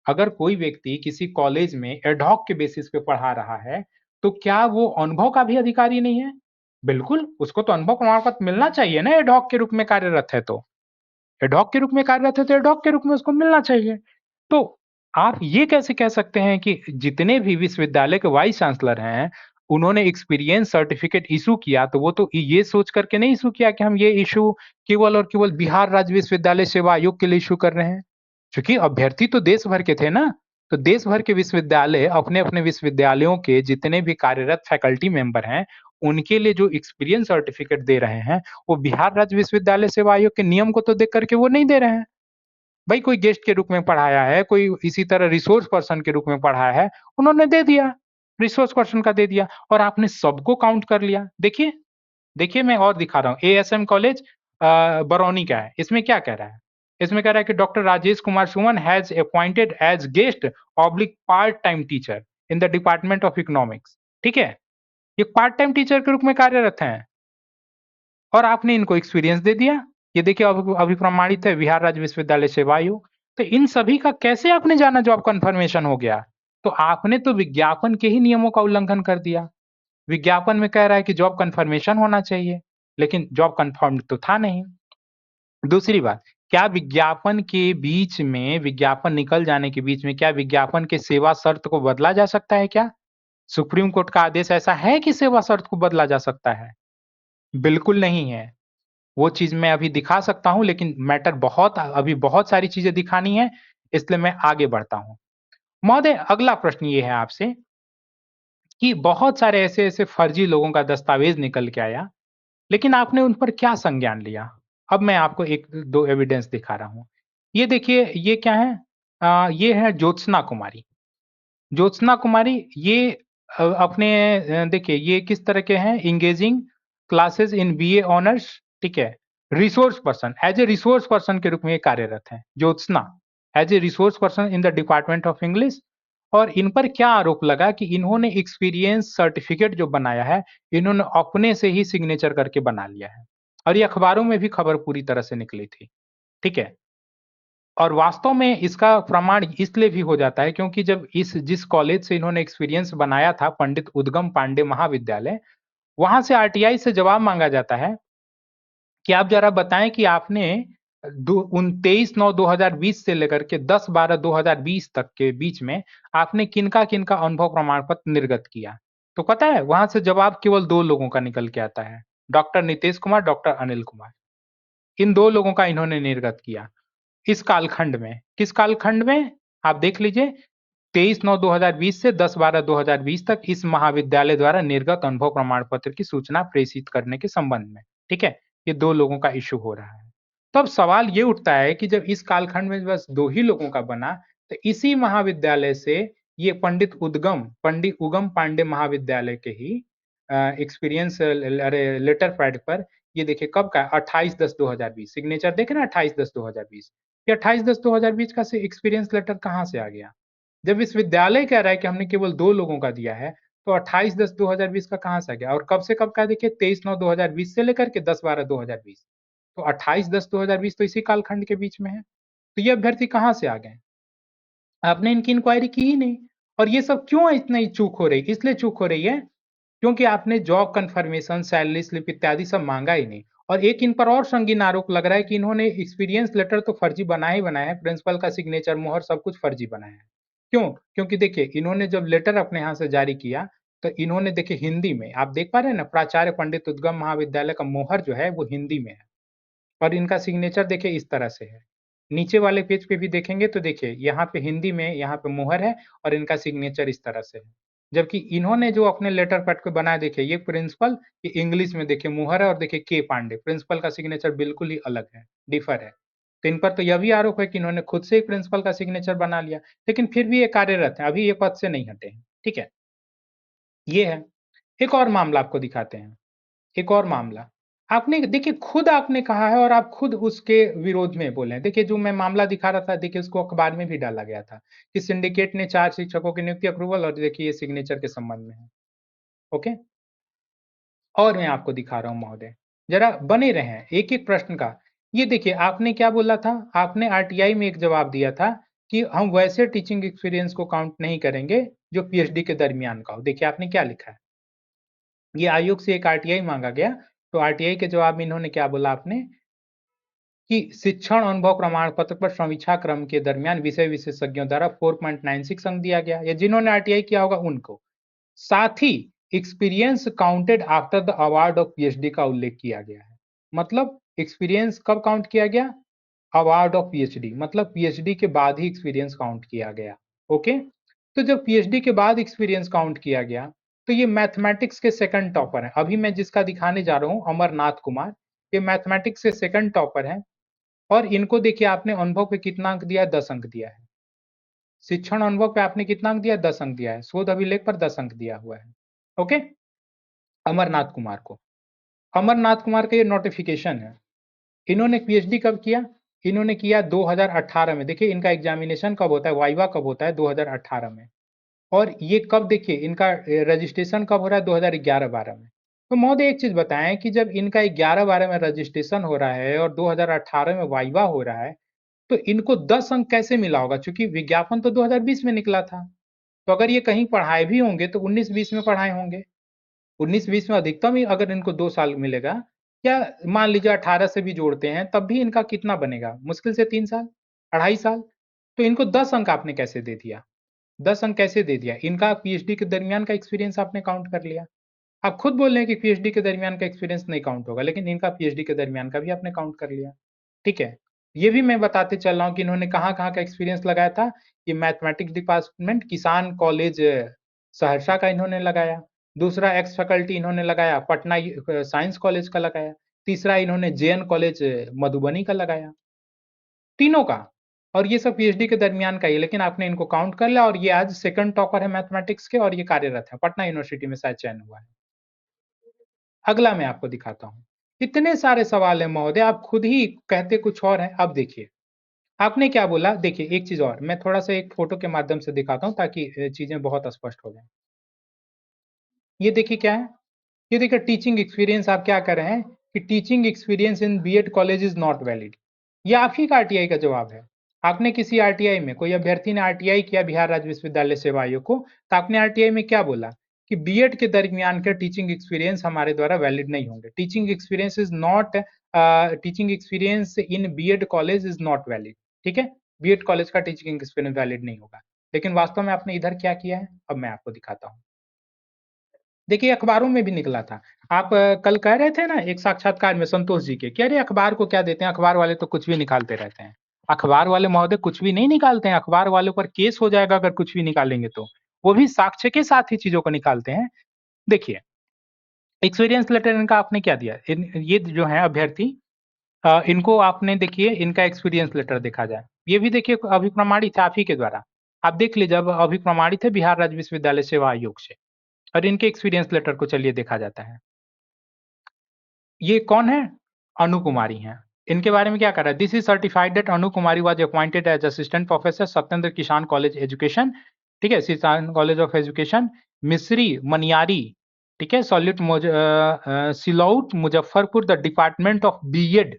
अगर कोई व्यक्ति किसी कॉलेज में एड हॉक के बेसिस पे पढ़ा रहा है, तो क्या वो अनुभव का भी अधिकारी नहीं है? बिल्कुल, उसको तो अनुभव प्रमाण पत्र मिलना चाहिए ना, एड हॉक के रूप में कार्यरत है तो। एड हॉक के रूप में कार्यरत है तो एड हॉक के रूप में उसको मिलना चाहिए। तो आप ये कैसे कह सकते हैं कि जितने भी विश्वविद्यालय के वाइस चांसलर हैं, उन्होंने एक्सपीरियंस सर्टिफिकेट इश्यू किया तो वो तो ये सोच करके नहीं इश्यू किया कि हम ये इश्यू केवल और केवल बिहार राज्य विश्वविद्यालय सेवा आयोग के लिए इश्यू कर रहे हैं। क्योंकि अभ्यर्थी तो देश भर के थे ना, तो देश भर के विश्वविद्यालय अपने-अपने विश्वविद्यालयों के जितने भी कार्यरत फैकल्टी मेंबर हैं, उनके लिए जो एक्सपीरियंस सर्टिफिकेट दे रहे हैं, वो बिहार राज्य विश्वविद्यालय सेवा आयोग के नियम को तो देख करके वो नहीं दे रहे हैं। भाई कोई गेस्ट के रूप में पढ़ाया है, कोई इसी तरह रिसोर्स पर्सन के रूप में पढ़ाया है, उन्होंने दे दिया, रिसोर्स पर्सन का दे दिया और आपने सबको काउंट कर लिया। देखिए, देखिए मैं और दिखा रहा हूँ, एएसएम कॉलेज बरौनी का है। इसमें क्या कह रहा है? इसमें कह रहा है कि doctor Rajesh Kumar Suman has appointed as guest oblique part time teacher in the department of economics. ठीक है? ये पार्ट टाइम टीचर के रूप में कार्यरत हैं और आपने इनको एक्सपीरियंस दे दिया। ये देखिए अभी प्रमाणित है बिहार राज्य विश्वविद्यालय सेवा आयोग। तो इन सभी का कैसे आपने जाना जॉब कन्फर्मेशन हो गया? तो आपने तो विज्ञापन के ही नियमों का उल्लंघन कर दिया। विज्ञापन में कह रहा है कि जॉब कन्फर्मेशन होना चाहिए, लेकिन जॉब कन्फर्म्ड तो था नहीं। दूसरी बात, क्या विज्ञापन के बीच में, विज्ञापन निकल जाने के बीच में क्या विज्ञापन के सेवा शर्त को बदला जा सकता है क्या? सुप्रीम कोर्ट का आदेश ऐसा है कि सेवा शर्त को बदला जा सकता है? बिल्कुल नहीं है। वो चीज़ मैं अभी दिखा सकता हूँ, लेकिन मैटर बहुत अभी बहुत सारी चीज़ें दिखानी है, इसलिए मैं आगे बढ़ता हूँ। महोदय, अगला प्रश्न ये है आपसे कि बहुत सारे ऐसे-ऐसे फर्जी लोगों का दस्तावेज़ निकल के आया, लेकिन आपने उन पर क्या संज्ञान लिया? अब मैं आपको 1-2 एविडेंस दिखा रहा हूँ। ये देखिए, ये क्या है? ये है ज्योत्सना कुमारी। ज्योत्सना कुमारी ये देखिए ये किस तरह के हैं? Engaging classes in BA honours, ठीक है? Resource person, as a resource person के रूप में ये कार्यरत हैं Jyotsna, as a resource person in the department of English. और इन पर क्या आरोप लगा कि इन्होंने एक्सपीरियंस सर्टिफिकेट जो बनाया है, इन्होंने अपने से ही सिग्नेचर करके बना लिया है, और ये अखबारों में भी खबर पूरी तरह से निकली थी। ठीक है, और वास्तव में इसका प्रमाण इसलिए भी हो जाता है क्योंकि जब जिस कॉलेज से इन्होंने एक्सपीरियंस बनाया था, पंडित उद्गम पांडे महाविद्यालय, वहां से आरटीआई से जवाब मांगा जाता है कि आप जरा बताएं कि आपने 23/9/2020 से लेकर के 10/12/2020 तक के बीच में आपने किनका किनका अनुभव प्रमाण पत्र निर्गत किया। तो पता है वहां से जवाब केवल दो लोगों का निकल के आता है, डॉक्टर नितेश कुमार, डॉक्टर अनिल कुमार। इन दो लोगों का इन्होंने निर्गत किया इस कालखंड में। किस कालखंड में आप देख लीजिए, 23/9/2020 से 10/12/2020 तक इस महाविद्यालय द्वारा निर्गत अनुभव प्रमाण पत्र की सूचना प्रेषित करने के संबंध में। ठीक है, ये दो लोगों का इशू हो रहा है। तो अब सवाल ये उठता है कि जब इस कालखंड में बस दो ही लोगों का बना, तो इसी महाविद्यालय से ये पंडित उगम पांडे महाविद्यालय के ही एक्सपीरियंस लेटर पैड पर, ये देखिए कब का, 28/10/2020 सिग्नेचर देखे ना, 28/10/2020। ये 28/10/2020 का से एक्सपीरियंस लेटर कहाँ से आ गया? जब विश्वविद्यालय कह रहा है कि हमने केवल दो लोगों का दिया है, तो 28/10/2020 का कहां से आ गया? और कब से कब का देखिए, 23/9/2020 से लेकर के 10/12/2020। तो 28/10/2020 तो इसी कालखंड के बीच में है। तो ये अभ्यर्थी कहां से आ गए? आपने इनकी इंक्वायरी की ही नहीं। और ये सब क्यों इतनी चूक हो रही? इसलिए चूक हो रही है क्योंकि आपने जॉब कंफर्मेशन, सैलरी स्लिप इत्यादि सब मांगा ही नहीं। और एक इन पर और संगीन आरोप लग रहा है कि इन्होंने एक्सपीरियंस लेटर तो फर्जी बनाया ही बनाया है, प्रिंसिपल का सिग्नेचर, मोहर सब कुछ फर्जी बनाया है। क्यों? क्योंकि देखिए इन्होंने जब लेटर अपने यहाँ से जारी किया, तो इन्होंने देखिए हिंदी में, आप देख पा रहे हैं ना, प्राचार्य पंडित उद्गम महाविद्यालय का मोहर जो है वो हिंदी में है, और इनका सिग्नेचर देखिए इस तरह से है। नीचे वाले पेज पे भी देखेंगे तो देखिए यहाँ पे हिंदी में, यहाँ पे मोहर है, और इनका सिग्नेचर इस तरह से है। जबकि इन्होंने जो अपने लेटर पैड पे बनाया, देखिए ये प्रिंसिपल, ये इंग्लिश में देखिए मोहर है, और देखिए के पांडे, प्रिंसिपल का सिग्नेचर बिल्कुल ही अलग है, डिफर है। तो इन पर तो यह भी आरोप है कि इन्होंने खुद से ही प्रिंसिपल का सिग्नेचर बना लिया, लेकिन फिर भी ये कार्यरत है, अभी ये पद से नहीं हटे हैं। ठीक है, ये है। एक और मामला आपको दिखाते हैं, एक और मामला। आपने देखिए खुद आपने कहा है और आप खुद उसके विरोध में बोले हैं। देखिए जो मैं मामला दिखा रहा था, देखिए उसको अखबार में भी डाला गया था कि सिंडिकेट ने 4 शिक्षकों की नियुक्ति अप्रूवल, और देखिए ये सिग्नेचर के संबंध में है। ओके, और मैं आपको दिखा रहा हूं महोदय, जरा बने रहें एक एक प्रश्न का। ये देखिए आपने क्या बोला था, आपने आरटीआई में एक जवाब दिया था कि हम वैसे टीचिंग एक्सपीरियंस को काउंट नहीं करेंगे जो पीएचडी के दरमियान का हो। देखिए आपने क्या लिखा है, ये आयोग से एक आरटीआई मांगा गया, तो आरटीआई के जवाब में इन्होंने क्या बोला आपने कि शिक्षण अनुभव प्रमाण पत्र पर समीक्षा क्रम के दरमियान विषय विशेषज्ञों द्वारा 4.96 अंक दिया गया, या जिन्होंने आरटीआई किया होगा उनको। साथ ही experience counted after the award of PhD का उल्लेख किया गया है। मतलब एक्सपीरियंस कब काउंट किया गया? अवार्ड ऑफ पीएचडी, मतलब पीएचडी के बाद ही एक्सपीरियंस काउंट किया गया। ओके, तो जब पीएचडी के बाद एक्सपीरियंस काउंट किया गया, तो ये मैथमेटिक्स के सेकंड टॉपर हैं। अभी मैं जिसका दिखाने जा रहा हूं, अमरनाथ कुमार, ये मैथमेटिक्स के सेकंड टॉपर हैं। और इनको देखिए आपने अनुभव पे कितना अंक दिया है? 10 अंक दिया है। शिक्षण अनुभव पे आपने कितना अंक दिया है? 10 अंक दिया है। शोध अभिलेख पर 10 अंक दिया हुआ है। ओके, अमरनाथ कुमार को, अमरनाथ कुमार का ये नोटिफिकेशन है। इन्होंने पीएचडी कब किया? इन्होंने किया 2018 में। देखिए इनका एग्जामिनेशन कब होता है, वाइवा कब होता है? 2018 में। और ये कब, देखिए इनका रजिस्ट्रेशन कब हो रहा है? 2011-12 में। तो महोदय एक चीज बताएं कि जब इनका 11-12 में रजिस्ट्रेशन हो रहा है और 2018 में वाइवा हो रहा है, तो इनको 10 अंक कैसे मिला होगा? क्योंकि विज्ञापन तो 2020 में निकला था। तो अगर ये कहीं पढ़ाए भी होंगे तो 19-20 में पढ़ाए होंगे। 19-20 में अधिकतम ही अगर इनको 2 साल मिलेगा, या मान लीजिए 18 से भी जोड़ते हैं, तब भी इनका कितना बनेगा? मुश्किल से 3 साल, 2.5 साल। तो इनको 10 अंक आपने कैसे दे दिया? 10 अंक कैसे दे दिया? इनका पीएचडी के दरमियान का एक्सपीरियंस आपने काउंट कर लिया। आप खुद बोल रहे हैं कि पीएचडी के दरमियान का एक्सपीरियंस नहीं काउंट होगा, लेकिन इनका पीएचडी के दरमियान का भी आपने काउंट कर लिया। ठीक है, ये भी मैं बताते चल रहा हूँ कि इन्होंने कहाँ-कहाँ का एक्सपीरियंस लगाया था। कि मैथमेटिक्स डिपार्टमेंट, किसान कॉलेज सहरसा का इन्होंने लगाया। दूसरा एक्स फैकल्टी इन्होंने लगाया पटना साइंस कॉलेज का लगाया। तीसरा इन्होंने जेएन कॉलेज मधुबनी का लगाया। तीनों का। और ये सब पीएचडी के दरमियान का ही है, लेकिन आपने इनको काउंट कर लिया, और ये आज सेकंड टॉपर है मैथमेटिक्स के, और ये कार्यरत है, पटना यूनिवर्सिटी में शायद चयन हुआ है। अगला मैं आपको दिखाता हूँ। इतने सारे सवाल है महोदय, आप खुद ही कहते कुछ और है। अब देखिए आपने क्या बोला, देखिए एक चीज और मैं थोड़ा सा एक फोटो के माध्यम से दिखाता हूं ताकि चीजें बहुत स्पष्ट हो जाए। ये देखिए क्या है, ये देखिए टीचिंग एक्सपीरियंस। आप क्या कर रहे हैं कि teaching experience in BEd college is not valid. ये आप ही का आरटीआई का जवाब है। आपने किसी आरटीआई में, कोई अभ्यर्थी ने आरटीआई किया बिहार राज्य विश्वविद्यालय सेवा आयोग को, तो आपने आरटीआई में क्या बोला कि बीएड के दरमियान के टीचिंग एक्सपीरियंस हमारे द्वारा वैलिड नहीं होंगे। Teaching experience is not, teaching experience in BEd college is not valid. ठीक है, बीएड कॉलेज का टीचिंग एक्सपीरियंस वैलिड नहीं होगा। लेकिन वास्तव में आपने इधर क्या किया है, अब मैं आपको दिखाता हूं। देखिए अखबारों में भी निकला था। आप कल कह रहे थे ना एक साक्षात्कार में संतोष जी के, कि अरे अखबार को क्या देते हैं, अखबार वाले तो कुछ भी निकालते रहते हैं। अखबार वाले महोदय कुछ भी नहीं निकालते हैं, अखबार वालों पर केस हो जाएगा अगर कुछ भी निकालेंगे तो। वो भी साक्ष्य के साथ ही चीजों को निकालते हैं। देखिए एक्सपीरियंस लेटर इनका आपने क्या दिया, ये जो है अभ्यर्थी, इनको आपने देखिए इनका एक्सपीरियंस लेटर देखा जाए, ये भी देखिए अभिप्रमाणित है आप ही के द्वारा। आप देख लीजिए, अब अभिप्रमाणित है बिहार राज्य विश्वविद्यालय सेवा आयोग से, और इनके एक्सपीरियंस लेटर को चलिए देखा जाता है। ये कौन है, अनु कुमारी हैं। इनके बारे में क्या कर रहा है, this is certified that Anu Kumari was appointed as assistant professor Satyendra Kisan college education. ठीक है, किसान कॉलेज ऑफ एजुकेशन, मिस्री मनियारी। ठीक है, Silaut Muzaffarpur, the department of BEd,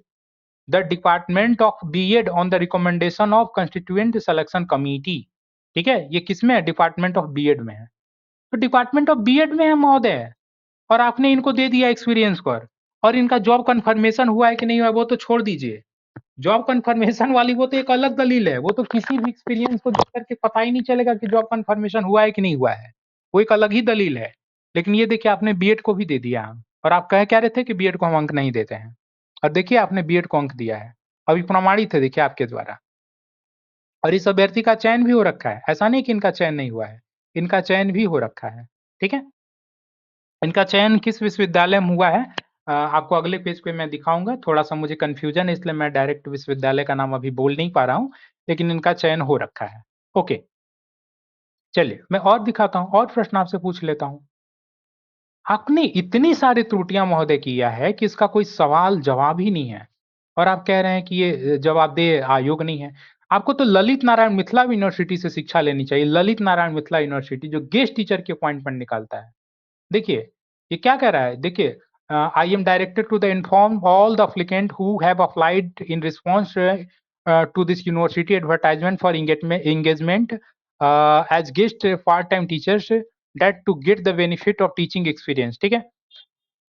the department of BEd on the recommendation of constituent selection committee. ठीक है, ये किसमें है, डिपार्टमेंट ऑफ बीएड में है। तो डिपार्टमेंट ऑफ बीएड में है महोदय, और आपने इनको दे दिया एक्सपीरियंस पर। और इनका जॉब कंफर्मेशन हुआ है कि नहीं हुआ वो तो छोड़ दीजिए, जॉब कंफर्मेशन वाली वो तो एक अलग दलील है, वो तो किसी भी एक्सपीरियंस को देख करके पता ही नहीं चलेगा कि जॉब कंफर्मेशन हुआ है कि नहीं हुआ है, वो एक अलग ही दलील है। लेकिन ये देखिए आपने बीएड को भी दे दिया, और आप कह क्या रहे थे कि बीएड को हम अंक नहीं देते हैं, और देखिए आपने बीएड को अंक दिया है, अभी प्रमाणित है देखिए आपके द्वारा। और इस अभ्यर्थी का चयन भी हो रखा है, ऐसा नहीं कि इनका चयन नहीं हुआ है, इनका चयन भी हो रखा है। ठीक है, इनका चयन किस विश्वविद्यालय में हुआ है, आपको अगले पेज पे मैं दिखाऊंगा। थोड़ा सा मुझे कंफ्यूजन है, इसलिए मैं डायरेक्ट विश्वविद्यालय का नाम अभी बोल नहीं पा रहा हूं, लेकिन इनका चयन हो रखा है। ओके, चलिए मैं और दिखाता हूं, और प्रश्न आपसे पूछ लेता हूं। आपने इतनी सारी त्रुटियां महोदय किया है कि इसका कोई सवाल जवाब ही नहीं है, और आप कह रहे हैं कि ये जवाबदेह आयोग नहीं है। आपको तो ललित नारायण मिथिला यूनिवर्सिटी से शिक्षा लेनी चाहिए, ललित नारायण मिथिला यूनिवर्सिटी जो गेस्ट टीचर के अपॉइंटमेंट निकालता है। देखिए ये क्या कह रहा है, देखिए I am directed to the inform all the applicant who have applied in response to this university advertisement for engagement as guest part time teachers that to get the benefit of teaching experience. ठीक है,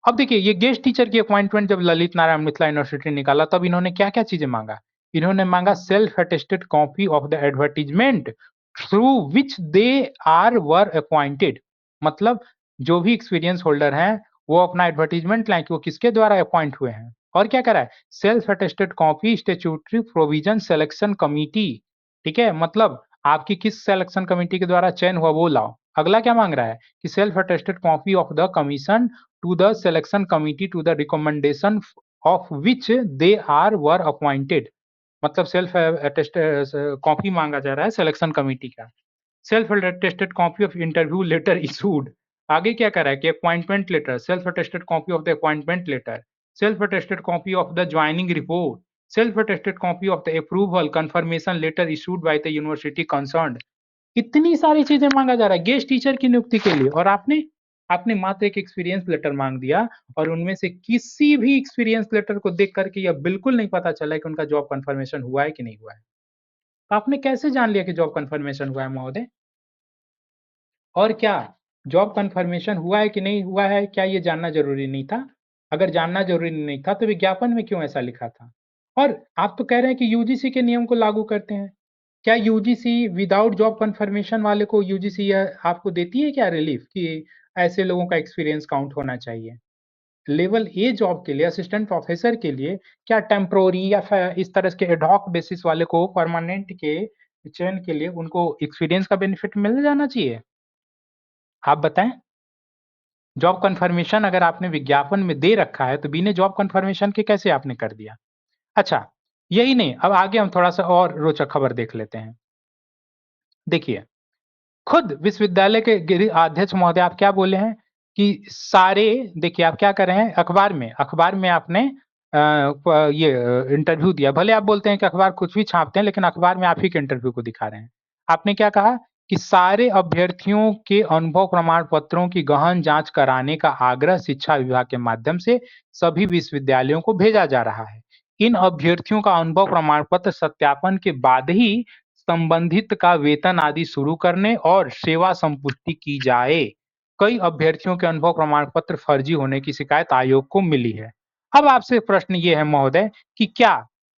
अब देखिए ये गेस्ट टीचर की अपॉइंटमेंट जब ललित नारायण मिथिला यूनिवर्सिटी ने निकाला, तब इन्होंने क्या क्या चीजें मांगा, इन्होंने मांगा self attested copy of the advertisement through which they are were appointed. मतलब जो भी एक्सपीरियंस होल्डर हैं वो अपना एडवर्टीजमेंट लाए कि वो किसके द्वारा अपॉइंट हुए हैं। और क्या करा है, self attested copy statutory provision selection committee. ठीक है, मतलब आपकी किस सिलेक्शन कमिटी के द्वारा चयन हुआ वो लाओ। अगला क्या मांग रहा है कि self attested copy of the commission to the selection committee to the recommendation of which they are were appointed। मतलब सेल्फ अटेस्टेड कॉपी मांगा जा रहा है सिलेक्शन कमेटी का। Self attested copy of interview letter issued. आगे क्या कर रहा है कि appointment letter, self attested copy of the appointment letter, self attested copy of the joining report, self attested copy of the approval confirmation letter issued by the university concerned. इतनी सारी चीजें मांगा जा रहा है गेस्ट टीचर की नियुक्ति के लिए, और आपने आपने मात्र एक एक्सपीरियंस लेटर मांग दिया, और उनमें से किसी भी एक्सपीरियंस लेटर को देख करके यह बिल्कुल नहीं पता चला कि उनका जॉब कंफर्मेशन हुआ है कि नहीं हुआ है। तो आपने कैसे जान लिया कि जॉब कंफर्मेशन हुआ है महोदय, और क्या जॉब कंफर्मेशन हुआ है कि नहीं हुआ है, क्या ये जानना जरूरी नहीं था? अगर जानना जरूरी नहीं था तो विज्ञापन में क्यों ऐसा लिखा था? और आप तो कह रहे हैं कि यूजीसी के नियम को लागू करते हैं, क्या यूजीसी विदाउट जॉब कंफर्मेशन वाले को यूजीसी आपको देती है क्या रिलीफ कि ऐसे लोगों का एक्सपीरियंस काउंट होना चाहिए? लेवल ए जॉब के लिए, असिस्टेंट प्रोफेसर के लिए, क्या टेम्पोररी या इस तरह के एडहॉक बेसिस वाले को परमानेंट के चयन के लिए उनको एक्सपीरियंस का बेनिफिट मिल जाना चाहिए? आप बताएं। जॉब कंफर्मेशन अगर आपने विज्ञापन में दे रखा है तो बिना जॉब कंफर्मेशन के कैसे आपने कर दिया? अच्छा, यही नहीं, अब आगे हम थोड़ा सा और रोचक खबर देख लेते हैं। देखिए खुद विश्वविद्यालय के अध्यक्ष महोदय आप क्या बोले हैं कि सारे, देखिए आप क्या कर रहे हैं, अखबार में आपने ये इंटरव्यू दिया, भले आप बोलते हैं कि अखबार कुछ भी छापते हैं, लेकिन अखबार में आप ही के इंटरव्यू को दिखा रहे हैं। आपने क्या कहा कि सारे अभ्यर्थियों के अनुभव प्रमाण पत्रों की गहन जांच कराने का आग्रह शिक्षा विभाग के माध्यम से सभी विश्वविद्यालयों को भेजा जा रहा है। इन अभ्यर्थियों का अनुभव प्रमाण पत्र सत्यापन के बाद ही संबंधित का वेतन आदि शुरू करने और सेवा संपुष्टि की जाए। कई अभ्यर्थियों के अनुभव प्रमाण पत्र फर्जी होने की शिकायत आयोग को मिली है। अब आपसे प्रश्न ये है महोदय कि क्या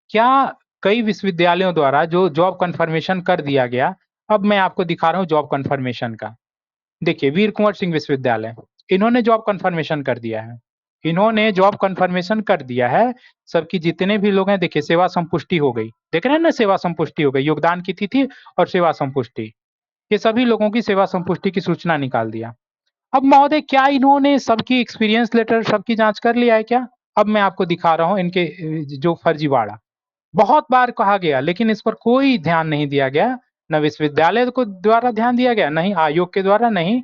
क्या कई विश्वविद्यालयों द्वारा जो जॉब कंफर्मेशन कर दिया गया, अब मैं आपको दिखा रहा हूं जॉब कंफर्मेशन का। देखिए वीर कुंवर सिंह विश्वविद्यालय, इन्होंने जॉब कंफर्मेशन कर दिया है। इन्होंने जॉब कंफर्मेशन कर दिया है। सबकी जितने भी लोग हैं, देखिए सेवा संपुष्टि हो गई, देख रहे हैं ना, सेवा संपुष्टि हो गई, योगदान की तिथि और सेवा संपुष्टि, ये सभी लोगों की सेवा संपुष्टि की सूचना निकाल दिया। अब महोदय क्या इन्होंने सबकी एक्सपीरियंस लेटर सबकी जांच कर लिया है क्या? अब मैं आपको दिखा रहा हूं इनके जो फर्जीवाड़ा। बहुत बार कहा गया लेकिन इस पर कोई ध्यान नहीं दिया गया, न विश्वविद्यालय को द्वारा ध्यान दिया गया, नहीं आयोग के द्वारा, नहीं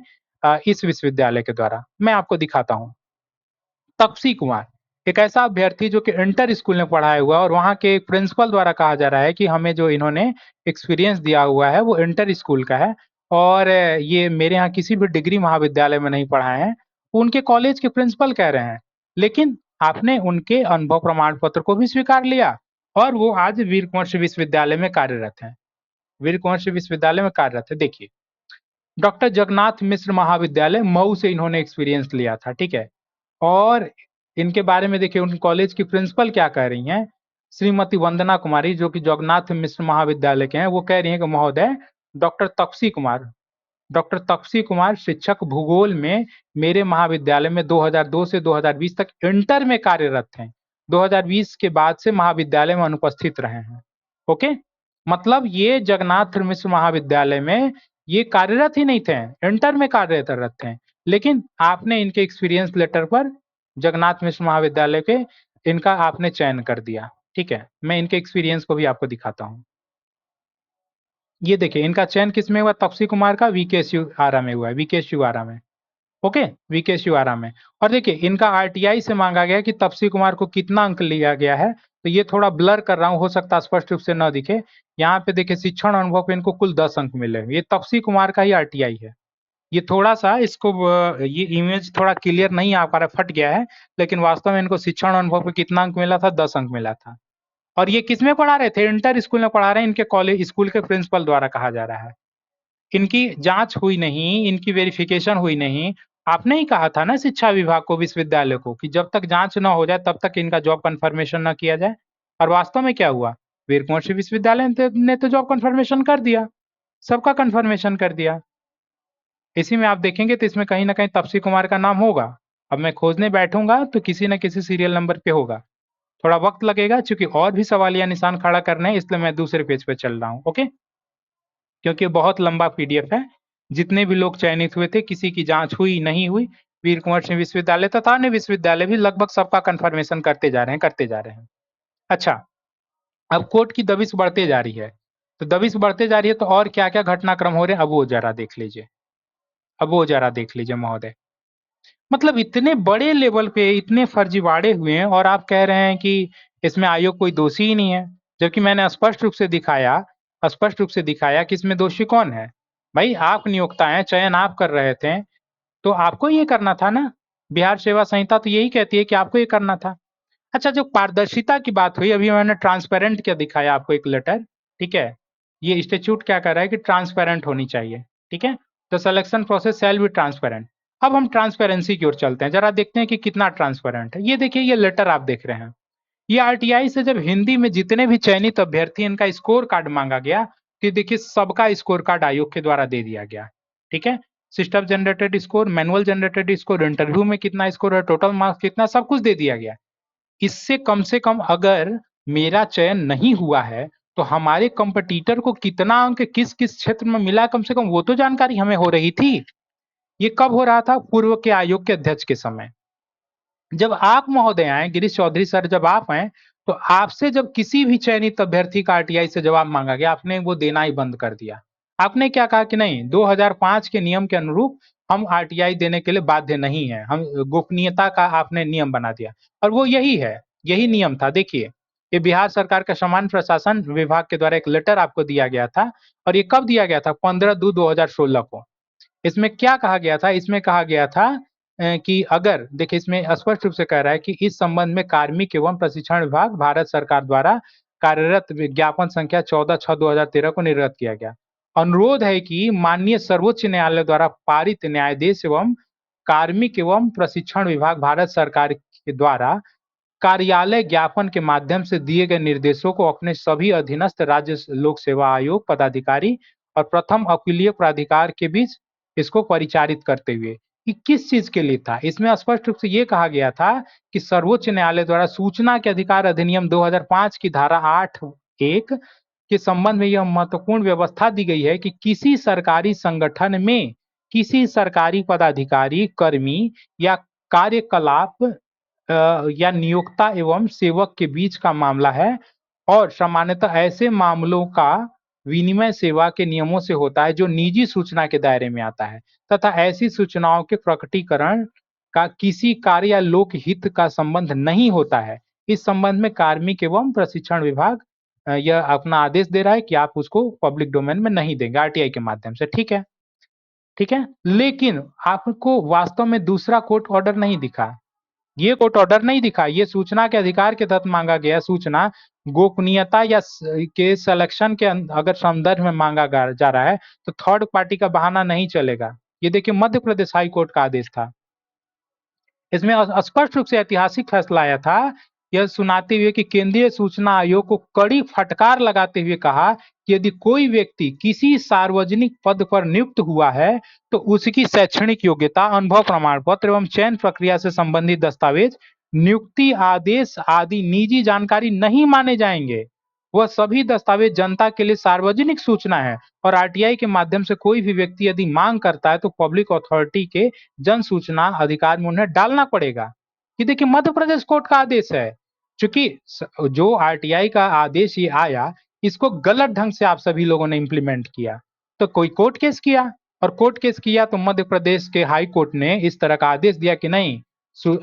इस विश्वविद्यालय के द्वारा। मैं आपको दिखाता हूं। तपसी कुमार, एक ऐसा अभ्यर्थी जो कि इंटर स्कूल में पढ़ाया हुआ और वहां के प्रिंसिपल द्वारा कहा जा रहा है कि हमें जो इन्होंने एक्सपीरियंस दिया हुआ है वो इंटर स्कूल का है, और ये मेरे यहाँ किसी भी डिग्री महाविद्यालय में नहीं पढ़ाए हैं, उनके कॉलेज के प्रिंसिपल कह रहे हैं। लेकिन आपने उनके अनुभव प्रमाण पत्र को भी स्वीकार लिया और वो आज वीर कुंवर विश्वविद्यालय में कार्यरत है। वीर कुंवर विश्वविद्यालय में कार्यरत है। देखिए डॉक्टर जगन्नाथ मिश्र महाविद्यालय मऊ से इन्होंने एक्सपीरियंस लिया था, ठीक है। और इनके बारे में देखिए उन कॉलेज की प्रिंसिपल क्या कह रही हैं, श्रीमती वंदना कुमारी जो कि जगन्नाथ मिश्र महाविद्यालय के हैं, वो कह रही हैं कि महोदय डॉक्टर तपसी कुमार शिक्षक भूगोल में मेरे महाविद्यालय में 2002 से 2020 तक इंटर में कार्यरत हैं। 2020 के बाद से महाविद्यालय में अनुपस्थित रहे हैं। ओके, मतलब ये जगन्नाथ मिश्र महाविद्यालय में ये कार्यरत ही नहीं थे, इंटर में कार्यरत थे, लेकिन आपने इनके एक्सपीरियंस लेटर पर जगन्नाथ मिश्र महाविद्यालय के इनका आपने चयन कर दिया। ठीक है, मैं इनके एक्सपीरियंस को भी आपको दिखाता हूँ। ये देखिए इनका चयन किसमें हुआ, तपसी कुमार का वीकेएसयू आरा में हुआ है, वीकेएसयू आरा में। ओके, वीकेएसयू आरा में। और देखिए इनका आरटीआई से मांगा गया कि तपसी कुमार को कितना अंक लिया गया है, तो ये थोड़ा ब्लर कर रहा हूं, हो सकता है स्पष्ट रूप से न दिखे। यहाँ पे देखिए शिक्षण अनुभव पे इनको कुल 10 अंक मिले, ये तपसी कुमार का ही आरटीआई है। ये थोड़ा सा इसको ये इमेज थोड़ा क्लियर नहीं आ पा रहा, फट गया है, लेकिन वास्तव में इनको शिक्षण अनुभव पे कितना अंक मिला था, 10 अंक मिला था। और ये किसमें पढ़ा रहे थे, इंटर स्कूल में पढ़ा रहे हैं, इनके कॉलेज स्कूल के प्रिंसिपल द्वारा कहा जा रहा है। इनकी जांच हुई नहीं, इनकी वेरिफिकेशन हुई नहीं। आपने ही कहा था ना शिक्षा विभाग को, विश्वविद्यालय को, कि जब तक जांच न हो जाए तब तक इनका जॉब कंफर्मेशन न किया जाए। और वास्तव में क्या हुआ, वीर कुंवर विश्वविद्यालय ने तो जॉब कंफर्मेशन कर दिया, सबका कंफर्मेशन कर दिया। इसी में आप देखेंगे तो इसमें कहीं ना कहीं तपसी कुमार का नाम होगा। अब मैं खोजने बैठूंगा तो किसी न किसी सीरियल नंबर पे होगा, थोड़ा वक्त लगेगा क्योंकि और भी सवालिया निशान खड़ा करने हैं, इसलिए मैं दूसरे पेज पे चल रहा हूँ। ओके, क्योंकि बहुत लंबा पीडीएफ है। जितने भी लोग चयनित हुए थे किसी की जांच हुई नहीं हुई, वीर कुंवर सिंह विश्वविद्यालय तथा अन्य विश्वविद्यालय भी लगभग सबका कंफर्मेशन करते जा रहे हैं। अच्छा, अब कोर्ट की दबिश बढ़ते जा रही है, तो दबिश बढ़ते जा रही है तो और क्या क्या घटनाक्रम हो रहे हैं, अब वो जरा देख लीजिए। अब वो जरा देख लीजिए महोदय, मतलब इतने बड़े लेवल पे इतने फर्जीवाड़े हुए हैं और आप कह रहे हैं कि इसमें आयोग कोई दोषी ही नहीं है, जबकि मैंने स्पष्ट रूप से दिखाया कि इसमें दोषी कौन है। भाई आप नियोक्ता हैं, चयन आप कर रहे थे, तो आपको ये करना था ना। बिहार सेवा संहिता तो यही कहती है कि आपको ये करना था। अच्छा, जो पारदर्शिता की बात हुई, अभी मैंने ट्रांसपेरेंट क्या दिखाया आपको, एक लेटर, ठीक है। ये इंस्टीट्यूट क्या कर रहा है कि ट्रांसपेरेंट होनी चाहिए, ठीक है। तो selection process shall be transparent. अब हम ट्रांसपेरेंसी की ओर चलते हैं, जरा देखते हैं कि कितना ट्रांसपेरेंट है। ये देखिए, ये लेटर आप देख रहे हैं, ये आरटीआई से जब हिंदी में जितने भी चयनित अभ्यर्थी इनका स्कोर कार्ड मांगा गया, तो देखिए सबका स्कोर कार्ड आयोग के द्वारा दे दिया गया, ठीक है। System generated score, manual generated score, interview में कितना स्कोर है, टोटल मार्क्स कितना, सब कुछ दे दिया गया। इससे कम से कम अगर मेरा चयन नहीं हुआ है तो हमारे कंपटीटर को कितना अंक किस किस क्षेत्र में मिला, कम से कम वो तो जानकारी हमें हो रही थी। ये कब हो रहा था, पूर्व के आयोग के अध्यक्ष के समय, जब आप महोदय आए, गिरीश चौधरी सर जब आप आए, तो आपसे जब किसी भी चयनित अभ्यर्थी का आरटीआई से जवाब मांगा गया, आपने वो देना ही बंद कर दिया। आपने क्या कहा कि नहीं, 2005 के नियम के अनुरूप हम आरटीआई देने के लिए बाध्य नहीं है, हम गोपनीयता का आपने नियम बना दिया। और वो यही है, यही नियम था। देखिए, ये बिहार सरकार का सामान्य प्रशासन विभाग के द्वारा एक लेटर आपको दिया गया था, और ये कब दिया गया था? 15/2/2016 को। इसमें क्या कहा गया था? इसमें कहा गया था कि अगर, देखिए इसमें स्पष्ट रूप से कह रहा है कि इस संबंध में कार्मिक एवं प्रशिक्षण विभाग भारत सरकार द्वारा कार्यरत विज्ञापन संख्या 14/6/2013 को निर्गत किया गया। अनुरोध है कि माननीय सर्वोच्च न्यायालय द्वारा पारित न्यायाधीश एवं कार्मिक एवं प्रशिक्षण विभाग भारत सरकार के द्वारा कार्यालय ज्ञापन के माध्यम से दिए गए निर्देशों को अपने सभी अधीनस्थ राज्य लोक सेवा आयोग पदाधिकारी और प्रथम अपीलीय प्राधिकार के बीच इसको परिचारित करते हुए। कि किस चीज के लिए था? इसमें स्पष्ट रूप से ये कहा गया था कि सर्वोच्च न्यायालय द्वारा सूचना के अधिकार अधिनियम 2005 की धारा 8(1) के संबंध में यह महत्वपूर्ण व्यवस्था दी गई है कि किसी सरकारी संगठन में किसी सरकारी पदाधिकारी, कर्मी या कार्यकलाप या नियोक्ता एवं सेवक के बीच का मामला है, और सामान्यतः ऐसे मामलों का विनिमय सेवा के नियमों से होता है जो निजी सूचना के दायरे में आता है, तथा ऐसी सूचनाओं के प्रकटीकरण का किसी कार्य या लोक हित का संबंध नहीं होता है। इस संबंध में कार्मिक एवं प्रशिक्षण विभाग यह अपना आदेश दे रहा है कि आप उसको पब्लिक डोमेन में नहीं देंगे आरटीआई के माध्यम से। ठीक है, ठीक है। लेकिन आपको वास्तव में दूसरा कोर्ट ऑर्डर नहीं दिखा, ये कोर्ट ऑर्डर नहीं दिखा। ये सूचना के अधिकार के तहत मांगा गया सूचना गोपनीयता या के सिलेक्शन के अगर संदर्भ में मांगा जा रहा है तो थर्ड पार्टी का बहाना नहीं चलेगा। ये देखिए, मध्य प्रदेश हाई कोर्ट का आदेश था। इसमें स्पष्ट रूप से ऐतिहासिक फैसला आया था, यह सुनाते हुए कि केंद्रीय सूचना आयोग को कड़ी फटकार लगाते हुए कहा कि यदि कोई व्यक्ति किसी सार्वजनिक पद पर नियुक्त हुआ है तो उसकी शैक्षणिक योग्यता, अनुभव प्रमाण पत्र एवं चयन प्रक्रिया से संबंधित दस्तावेज, नियुक्ति आदेश आदि निजी जानकारी नहीं माने जाएंगे। वह सभी दस्तावेज जनता के लिए सार्वजनिक सूचना है, और आरटीआई के माध्यम से कोई भी व्यक्ति यदि मांग करता है तो पब्लिक अथॉरिटी के जन सूचना अधिकार में उन्हें डालना पड़ेगा। ये देखिए, मध्य प्रदेश कोर्ट का आदेश है। चूंकि जो आरटीआई का आदेश ये आया, इसको गलत ढंग से आप सभी लोगों ने इंप्लीमेंट किया, तो कोई कोर्ट केस किया, और कोर्ट केस किया तो मध्य प्रदेश के हाई कोर्ट ने इस तरह का आदेश दिया कि नहीं,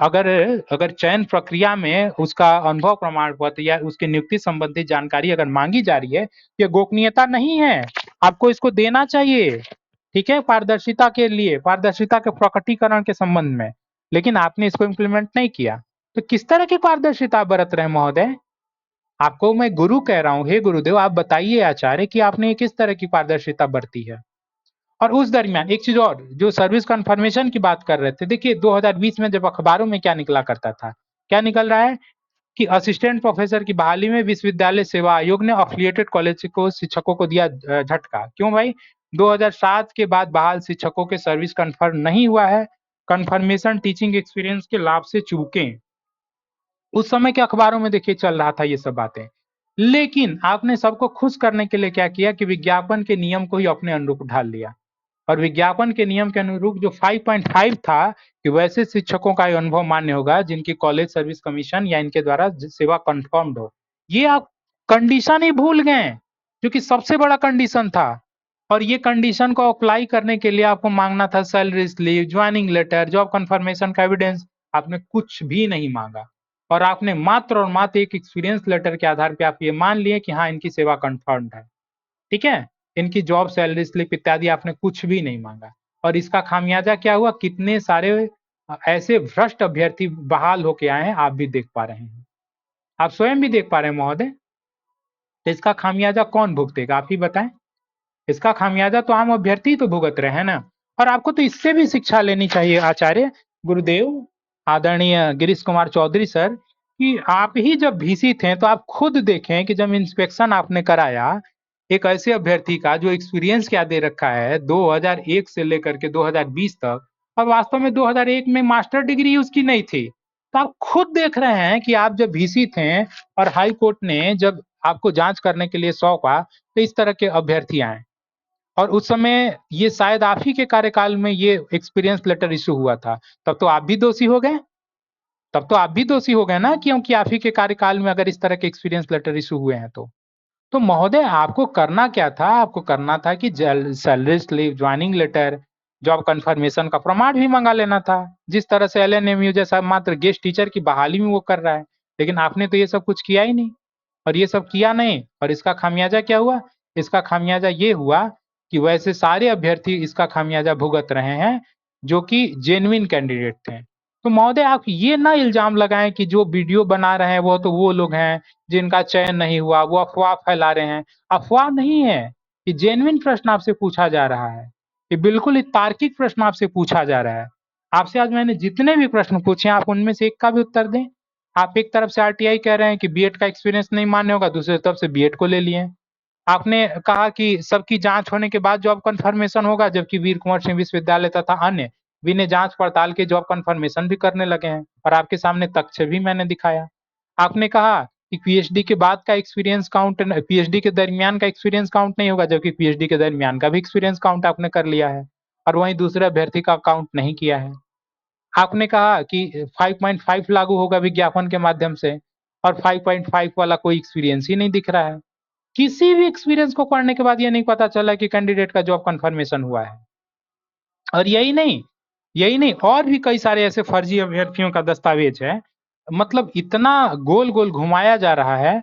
अगर चयन प्रक्रिया में उसका अनुभव प्रमाण पत्र या उसकी नियुक्ति संबंधी जानकारी अगर मांगी जा रही है, ये गोपनीयता नहीं है, आपको इसको देना चाहिए। ठीक है, पारदर्शिता के लिए, पारदर्शिता के प्रकटीकरण के संबंध में। लेकिन आपने इसको इम्प्लीमेंट नहीं किया, तो किस तरह की पारदर्शिता बरत रहे हैं महोदय? आपको मैं गुरु कह रहा हूं, हे गुरुदेव, आप बताइए आचार्य कि आपने किस तरह की पारदर्शिता बरती है। और उस दरमियान एक चीज और, जो सर्विस कन्फर्मेशन की बात कर रहे थे, देखिए 2020 में जब अखबारों में क्या निकला करता था, क्या निकल रहा है कि असिस्टेंट प्रोफेसर की बहाली में विश्वविद्यालय सेवा आयोग ने अफिलिएटेड कॉलेज को शिक्षकों को दिया झटका। क्यों भाई? 2007 के बाद बहाल शिक्षकों के सर्विस कन्फर्म नहीं हुआ है, कन्फर्मेशन टीचिंग एक्सपीरियंस के लाभ से चूके। उस समय के अखबारों में देखिए चल रहा था ये सब बातें। लेकिन आपने सबको खुश करने के लिए क्या किया कि विज्ञापन के नियम को ही अपने अनुरूप ढाल लिया, और विज्ञापन के नियम के अनुरूप जो 5.5 था कि वैसे शिक्षकों का अनुभव मान्य होगा जिनकी कॉलेज सर्विस कमीशन या इनके द्वारा सेवा कंफर्म्ड हो, ये आप कंडीशन ही भूल गए, जो कि सबसे बड़ा कंडीशन था। और ये कंडीशन को अप्लाई करने के लिए आपको मांगना था salary slip, joining letter, job confirmation का एविडेंस। आपने कुछ भी नहीं मांगा, और आपने मात्र और मात्र एक एक्सपीरियंस लेटर के आधार पे आप ये मान लिए कि हाँ, इनकी सेवा कंफर्म्ड है। ठीक है, इनकी जॉब, सैलरी स्लिप इत्यादि आपने कुछ भी नहीं मांगा। और इसका खामियाजा क्या हुआ? कितने सारे ऐसे भ्रष्ट अभ्यर्थी बहाल होके आए हैं, आप भी देख पा रहे हैं, आप स्वयं भी देख पा रहे हैं महोदय। तो इसका खामियाजा कौन भुगतेगा, आप ही बताएं। इसका खामियाजा तो आम अभ्यर्थी तो भुगत रहे हैं ना। और आपको तो इससे भी शिक्षा लेनी चाहिए आचार्य गुरुदेव आदरणीय गिरीश कुमार चौधरी सर, कि आप ही जब भीसी थे तो आप खुद देखें कि जब इंस्पेक्शन आपने कराया एक ऐसे अभ्यर्थी का जो एक्सपीरियंस क्या दे रखा है 2001 से लेकर के 2020 तक, और वास्तव में 2001 में मास्टर डिग्री उसकी नहीं थी। तो आप खुद देख रहे हैं कि आप जब भीसी थे और हाई कोर्ट ने जब आपको जांच करने के लिए सौंपा तो इस तरह के अभ्यर्थी आए, और उस समय ये शायद आप ही के कार्यकाल में ये एक्सपीरियंस लेटर इशू हुआ था। तब तो आप भी दोषी हो गए, तब तो आप भी दोषी हो गए ना, क्योंकि आप ही के कार्यकाल में अगर इस तरह के एक्सपीरियंस लेटर इशू हुए हैं तो महोदय आपको करना क्या था? आपको करना था कि salary slip, joining letter, job confirmation का प्रमाण भी मंगा लेना था, जिस तरह से एलएनएमयू जैसा मात्र गेस्ट टीचर की बहाली में वो कर रहा है। लेकिन आपने तो ये सब कुछ किया ही नहीं, और ये सब किया नहीं, और इसका खामियाजा क्या हुआ? इसका खामियाजा ये हुआ कि वैसे सारे अभ्यर्थी इसका खामियाजा भुगत रहे हैं जो कि जेन्युइन कैंडिडेट थे। तो महोदय, आप ये ना इल्जाम लगाएं कि जो वीडियो बना रहे हैं वो लोग हैं जिनका चयन नहीं हुआ, वो अफवाह फैला रहे हैं। अफवाह नहीं है, ये जेन्युइन प्रश्न आपसे पूछा जा रहा है, ये बिल्कुल ही तार्किक प्रश्न आपसे पूछा जा रहा है। आपसे आज मैंने जितने भी प्रश्न पूछे आप उनमें से एक का भी उत्तर दें। आप एक तरफ से आरटीआई कह रहे हैं कि बीएड का एक्सपीरियंस नहीं मान्य होगा, दूसरी तरफ से बीएड को ले लिए। आपने कहा कि सबकी जांच होने के बाद जॉब कंफर्मेशन होगा, जबकि वीर कुंवर सिंह विश्वविद्यालय तथा अन्य बिना जांच पड़ताल के जॉब कंफर्मेशन भी करने लगे हैं, और आपके सामने तथ्य भी मैंने दिखाया। आपने कहा कि पीएचडी के बाद का एक्सपीरियंस काउंट, पीएचडी के दरमियान का एक्सपीरियंस काउंट नहीं होगा, जबकि पीएचडी के दरमियान का भी एक्सपीरियंस काउंट आपने कर लिया है, और वहीं दूसरे अभ्यर्थी का काउंट नहीं किया है। आपने कहा कि 5.5 लागू होगा विज्ञापन के माध्यम से, और 5.5 वाला कोई एक्सपीरियंस ही नहीं दिख रहा है। किसी भी एक्सपीरियंस को पढ़ने के बाद ये नहीं पता चला कि कैंडिडेट का जॉब कंफर्मेशन हुआ है। और यही नहीं और भी कई सारे ऐसे फर्जी अभ्यर्थियों का दस्तावेज है। मतलब इतना गोल गोल घुमाया जा रहा है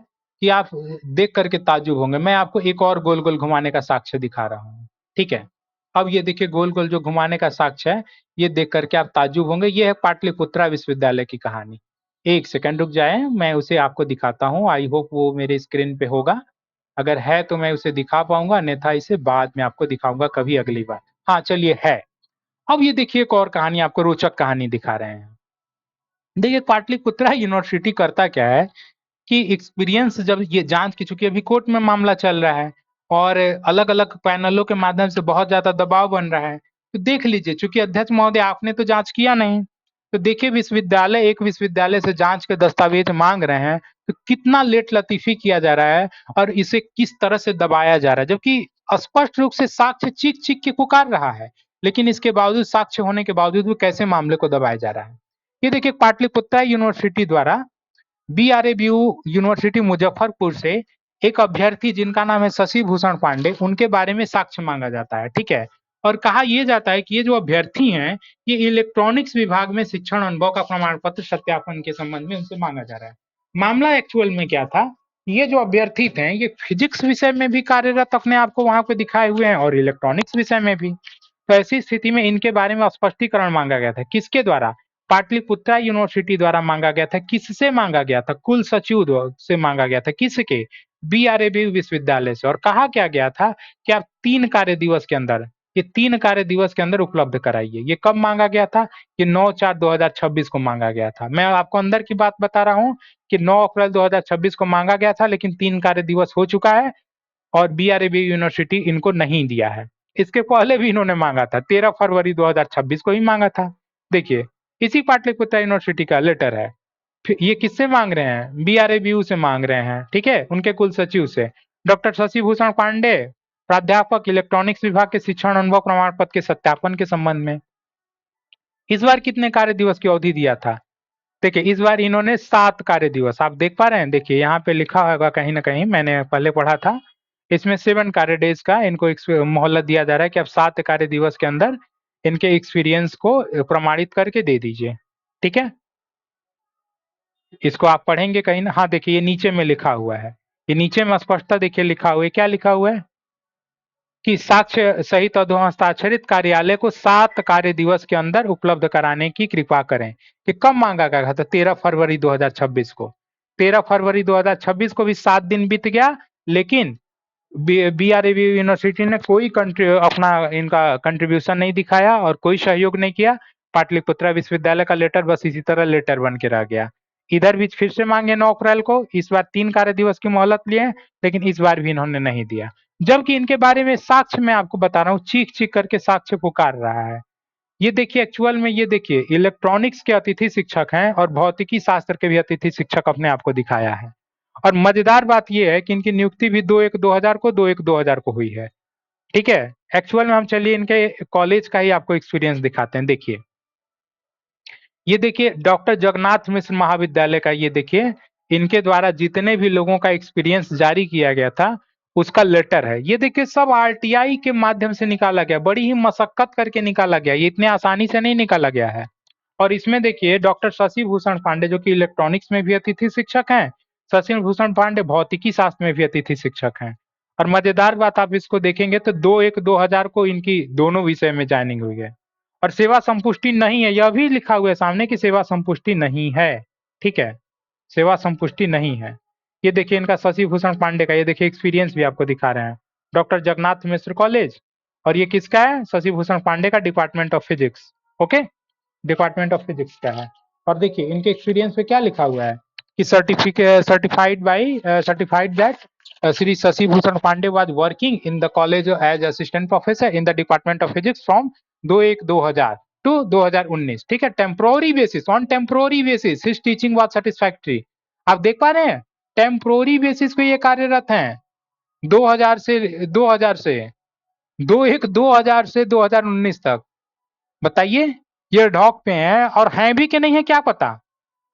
कि आप देख करके ताज्जुब होंगे। मैं आपको एक और गोल गोल घुमाने का साक्ष्य दिखा रहा हूँ, ठीक है? अब ये देखिए गोल गोल जो घुमाने का साक्ष्य है, ये देख करके आप ताज्जुब होंगे। ये है पाटलिपुत्रा विश्वविद्यालय की कहानी। एक सेकंड रुक जाए, मैं उसे आपको दिखाता हूँ। आई होप वो मेरे स्क्रीन पे होगा। अगर है तो मैं उसे दिखा पाऊंगा, अन्यथा इसे बाद में आपको दिखाऊंगा कभी अगली बार। हाँ चलिए, है। अब ये देखिए एक और कहानी, आपको रोचक कहानी दिखा रहे हैं। देखिए पाटलिपुत्रा यूनिवर्सिटी करता क्या है कि एक्सपीरियंस जब ये जांच की, चूंकि अभी कोर्ट में मामला चल रहा है और अलग अलग पैनलों के माध्यम से बहुत ज्यादा दबाव बन रहा है, तो देख लीजिए, चूंकि अध्यक्ष महोदय आपने तो जांच किया नहीं, तो देखिए विश्वविद्यालय एक विश्वविद्यालय से जांच के दस्तावेज मांग रहे हैं, तो कितना लेट लतीफी किया जा रहा है और इसे किस तरह से दबाया जा रहा है, जबकि स्पष्ट रूप से साक्ष्य चीख चीख के पुकार रहा है, लेकिन इसके बावजूद, साक्ष्य होने के बावजूद भी कैसे मामले को दबाया जा रहा है। ये देखिए पाटलिपुत्रा यूनिवर्सिटी द्वारा बीआरएबीयू यूनिवर्सिटी मुजफ्फरपुर से एक अभ्यर्थी जिनका नाम है शशि भूषण पांडे, उनके बारे में साक्ष्य मांगा जाता है, ठीक है? और कहा यह जाता है कि ये जो अभ्यर्थी हैं, ये इलेक्ट्रॉनिक्स विभाग में शिक्षण अनुभव का प्रमाण पत्र सत्यापन के संबंध में उनसे मांगा जा रहा है। मामला एक्चुअल में क्या था? ये जो अभ्यर्थी थे, ये फिजिक्स विषय में भी कार्यरत अपने आप को वहां पे दिखाए हुए हैं और इलेक्ट्रॉनिक्स विषय में भी। तो ऐसी स्थिति में इनके बारे में स्पष्टीकरण मांगा गया था। किसके द्वारा? पाटलिपुत्रा यूनिवर्सिटी द्वारा मांगा गया था। किससे मांगा गया था? कुल सचिव से मांगा गया था। किसके? बीआरएबी विश्वविद्यालय से। और कहा क्या गया था कि आप 3 कार्य दिवस के अंदर, ये 3 कार्य दिवस के अंदर उपलब्ध कराइए। ये कब मांगा गया था? ये 9/4/2026 को मांगा गया था। मैं आपको अंदर की बात बता रहा हूँ कि 9 अप्रैल 2026 को मांगा गया था, लेकिन 3 कार्य दिवस हो चुका है और बीआरएबी यूनिवर्सिटी इनको नहीं दिया है। इसके पहले भी इन्होंने मांगा था, 13 फरवरी 2026 को ही मांगा था। देखिए, इसी पाटलिपुत्रा यूनिवर्सिटी का लेटर है। फिर ये किससे मांग रहे हैं? बीआरएबीयू से मांग रहे हैं, ठीक है, उनके कुल सचिव से। डॉक्टर शशि भूषण पांडे, प्राध्यापक इलेक्ट्रॉनिक्स विभाग के शिक्षण अनुभव प्रमाण पत्र के सत्यापन के संबंध में। इस बार कितने कार्य दिवस की अवधि दिया था? देखिए इस बार इन्होंने 7 कार्य दिवस, आप देख पा रहे हैं, देखिए यहाँ पे लिखा होगा कहीं ना कहीं, मैंने पहले पढ़ा था, इसमें 7 कार्य डेज का इनको मोहलत दिया जा रहा है कि आप 7 कार्य दिवस के अंदर इनके एक्सपीरियंस को प्रमाणित करके दे दीजिए, ठीक है? इसको आप पढ़ेंगे कहीं ना, हाँ देखिए ये नीचे में लिखा हुआ है, ये नीचे में स्पष्टता देखिए लिखा हुआ है, क्या लिखा हुआ है कि साक्ष्य सहित हस्ताक्षरित कार्यालय को 7 कार्य दिवस के अंदर उपलब्ध कराने की कृपा करें। कि कब मांगा गया था? 13 फरवरी 2026 को। 13 फरवरी 2026 को भी 7 दिन बीत गया, लेकिन बीआरएबी यूनिवर्सिटी ने कोई अपना इनका कंट्रीब्यूशन नहीं दिखाया और कोई सहयोग नहीं किया। पाटलिपुत्रा विश्वविद्यालय का लेटर बस इसी तरह लेटर बन के रह गया। इधर भी फिर से मांगे 9 अप्रैल को, इस बार 3 कार्य दिवस की मोहलत लिए, लेकिन इस बार भी इन्होंने नहीं दिया। जबकि इनके बारे में साक्ष्य मैं आपको बता रहा हूँ, चीख चीख करके साक्ष्य पुकार रहा है। ये देखिए एक्चुअल में, ये देखिए इलेक्ट्रॉनिक्स के अतिथि शिक्षक हैं और भौतिकी शास्त्र के भी अतिथि शिक्षक अपने आप को दिखाया है। और मजेदार बात यह है कि इनकी नियुक्ति भी 2/1/2000 को 2/1/2000 को हुई है, ठीक है? एक्चुअल में हम चलिए इनके कॉलेज का ही आपको एक्सपीरियंस दिखाते हैं। देखिए, ये देखिए डॉक्टर जगन्नाथ मिश्र महाविद्यालय का, ये देखिए इनके द्वारा जितने भी लोगों का एक्सपीरियंस जारी किया गया था, उसका लेटर है। ये देखिए सब आरटीआई के माध्यम से निकाला गया, बड़ी ही मशक्कत करके निकाला गया, ये इतने आसानी से नहीं निकाला गया है। और इसमें देखिए डॉक्टर शशि भूषण पांडे जो कि इलेक्ट्रॉनिक्स में भी अतिथि शिक्षक हैं, शशि भूषण पांडे भौतिकी शास्त्र में भी अतिथि शिक्षक हैं। और मजेदार बात आप इसको देखेंगे तो 2/1/2000 को इनकी दोनों विषय में ज्वाइनिंग हुई है। और सेवा संपुष्टि नहीं है, यह भी लिखा हुआ है सामने कि सेवा संपुष्टि नहीं है। ठीक है, सेवा संपुष्टि नहीं है। ये देखिए इनका शशि भूषण पांडे का, ये देखिए एक्सपीरियंस भी आपको दिखा रहे हैं, डॉक्टर जगन्नाथ मिश्र कॉलेज। और ये किसका है? शशि भूषण पांडे का, department of physics. Okay, department of physics का है। और देखिए इनके एक्सपीरियंस पे क्या लिखा हुआ है कि certified that Shri Shashi Bhushan Pandey was working in the college as assistant professor in the department of physics from 2/1/2000 to 2019। ठीक है, temporary basis, on temporary basis his teaching was satisfactory. आप देख पा रहे हैं, टेम्पोररी बेसिस पे ये कार्यरत हैं 2000 से 2000 से 2019 तक। बताइए, ये डॉक पे हैं और हैं भी कि नहीं है क्या पता,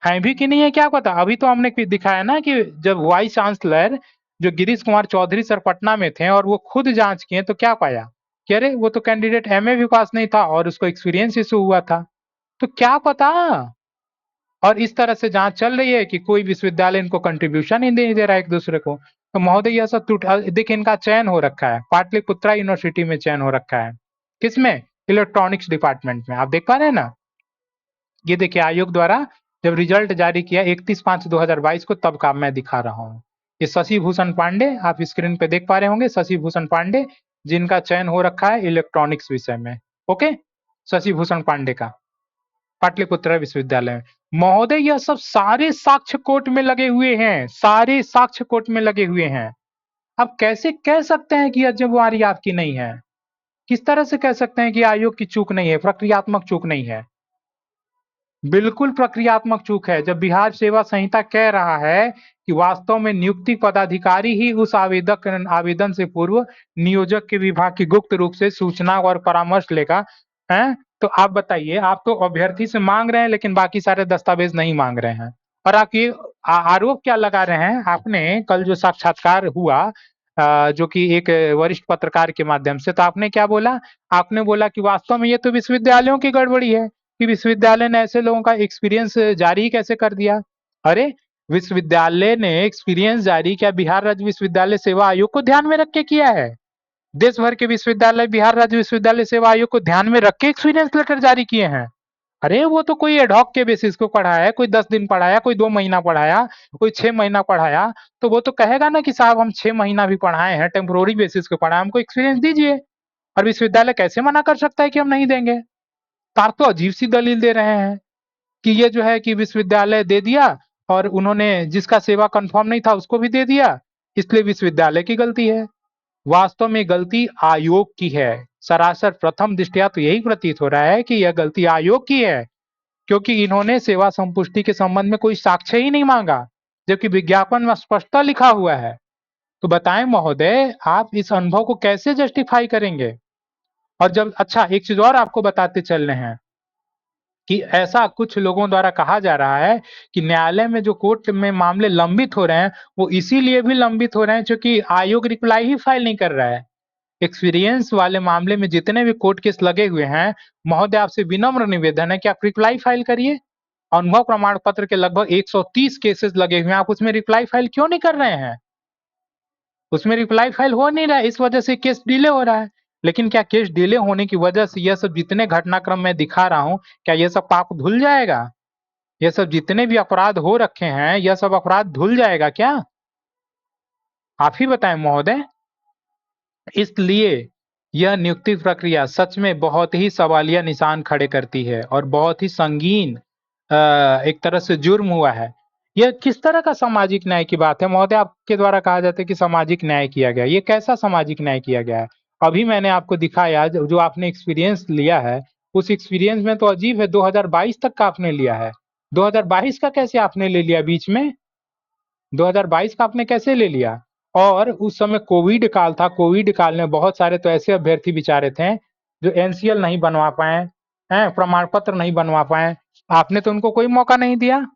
हैं भी कि नहीं है क्या पता। अभी तो हमने दिखाया ना कि जब वाइस चांसलर जो गिरीश कुमार चौधरी सर पटना में थे और वो खुद जांच किए तो क्या पाया कि अरे वो तो कैंडिडेट एमए भी पास नहीं था और उसको एक्सपीरियंस इशू हुआ था, तो क्या पता। और इस तरह से जांच चल रही है कि कोई विश्वविद्यालय इनको कंट्रीब्यूशन ही नहीं दे रहा है एक दूसरे को। तो महोदय यह सब देखिए इनका चयन हो रखा है, पाटलिपुत्रा यूनिवर्सिटी में चयन हो रखा है। किसमें? इलेक्ट्रॉनिक्स डिपार्टमेंट में। आप देख पा रहे हैं ना, ये देखिए आयोग द्वारा जब रिजल्ट जारी किया 31/5/2022 को, तब का मैं दिखा रहा हूँ। ये शशि भूषण पांडे आप स्क्रीन पे देख पा रहे होंगे, शशि भूषण पांडे जिनका चयन हो रखा है इलेक्ट्रॉनिक्स विषय में। ओके, शशि भूषण पांडे का, पाटलिपुत्र विश्वविद्यालय में। महोदय यह सब सारे साक्ष्य कोर्ट में लगे हुए हैं, सारे साक्ष्य कोर्ट में लगे हुए हैं। आप कैसे कह सकते हैं कि यह जिम्मेवारी आपकी नहीं है? किस तरह से कह सकते हैं कि आयोग की चूक नहीं है, प्रक्रियात्मक चूक नहीं है? बिल्कुल प्रक्रियात्मक चूक है। जब बिहार सेवा संहिता कह रहा है कि वास्तव में नियुक्ति पदाधिकारी ही उस आवेदन से पूर्व नियोजक के विभाग की गुप्त रूप से सूचना और परामर्श लेगा, हैं? तो आप बताइए, आप तो अभ्यर्थी से मांग रहे हैं लेकिन बाकी सारे दस्तावेज नहीं मांग रहे हैं। और आप ये आरोप क्या लगा रहे हैं? आपने कल जो साक्षात्कार हुआ जो कि एक वरिष्ठ पत्रकार के माध्यम से, तो आपने क्या बोला? आपने बोला कि वास्तव में ये तो विश्वविद्यालयों की गड़बड़ी है कि विश्वविद्यालय ने ऐसे लोगों का एक्सपीरियंस जारी कैसे कर दिया। अरे, विश्वविद्यालय ने एक्सपीरियंस जारी किया बिहार राज्य विश्वविद्यालय सेवा आयोग को ध्यान में रख के किया है। देश भर के विश्वविद्यालय बिहार राज्य विश्वविद्यालय सेवा आयोग को ध्यान में रख के एक्सपीरियंस लेटर जारी किए हैं। अरे वो तो कोई एडहॉक के बेसिस को पढ़ाया है, कोई 10 दिन पढ़ाया, कोई 2 महीना पढ़ाया, कोई 6 महीना पढ़ाया, तो वो तो कहेगा ना कि साहब हम 6 महीना भी पढ़ाए हैं, टेम्पोररी बेसिस पे पढ़ाए, हमको एक्सपीरियंस दीजिए। और विश्वविद्यालय कैसे मना कर सकता है कि हम नहीं देंगे? तो आप तो अजीब सी दलील दे रहे हैं कि ये जो है कि विश्वविद्यालय दे दिया और उन्होंने जिसका सेवा कंफर्म नहीं था उसको भी दे दिया, इसलिए विश्वविद्यालय की गलती है। वास्तव में गलती आयोग की है। सरासर प्रथम दृष्टया तो यही प्रतीत हो रहा है कि यह गलती आयोग की है, क्योंकि इन्होंने सेवा संपुष्टि के संबंध में कोई साक्ष्य ही नहीं मांगा, जबकि विज्ञापन में स्पष्टता लिखा हुआ है। तो बताएं महोदय, आप इस अनुभव को कैसे जस्टिफाई करेंगे? और जब, अच्छा एक चीज और आपको बताते चल रहे हैं कि ऐसा कुछ लोगों द्वारा कहा जा रहा है कि न्यायालय में जो कोर्ट में मामले लंबित हो रहे हैं वो इसीलिए भी लंबित हो रहे हैं क्योंकि आयोग रिप्लाई ही फाइल नहीं कर रहा है। एक्सपीरियंस वाले मामले में जितने भी कोर्ट केस लगे हुए हैं, महोदय आपसे विनम्र निवेदन है कि आप रिप्लाई फाइल करिए। अनुभव प्रमाण पत्र के लगभग 130 केसेस लगे हुए हैं, आप उसमें रिप्लाई फाइल क्यों नहीं कर रहे हैं? उसमें रिप्लाई फाइल हो नहीं रहा है, इस वजह से केस डिले हो रहा है। लेकिन क्या केस डिले होने की वजह से यह सब जितने घटनाक्रम मैं दिखा रहा हूं, क्या यह सब पाप धुल जाएगा? यह सब जितने भी अपराध हो रखे हैं, यह सब अपराध धुल जाएगा क्या? आप ही बताएं महोदय। इसलिए यह नियुक्ति प्रक्रिया सच में बहुत ही सवालिया निशान खड़े करती है और बहुत ही संगीन एक तरह से जुर्म हुआ है। यह किस तरह का सामाजिक न्याय की बात है महोदय? आपके द्वारा कहा जाता है कि सामाजिक न्याय किया गया, ये कैसा सामाजिक न्याय किया गया है? अभी मैंने आपको दिखाया जो आपने एक्सपीरियंस लिया है, उस एक्सपीरियंस में तो अजीब है, 2022 तक का आपने लिया है। 2022 का कैसे आपने ले लिया बीच में? 2022 का आपने कैसे ले लिया? और उस समय कोविड काल था, कोविड काल में बहुत सारे तो ऐसे अभ्यर्थी बेचारे थे जो एनसीएल नहीं बनवा पाए हैं, प्रमाण पत्र नहीं बनवा पाए, आपने तो उनको कोई मौका नहीं दिया।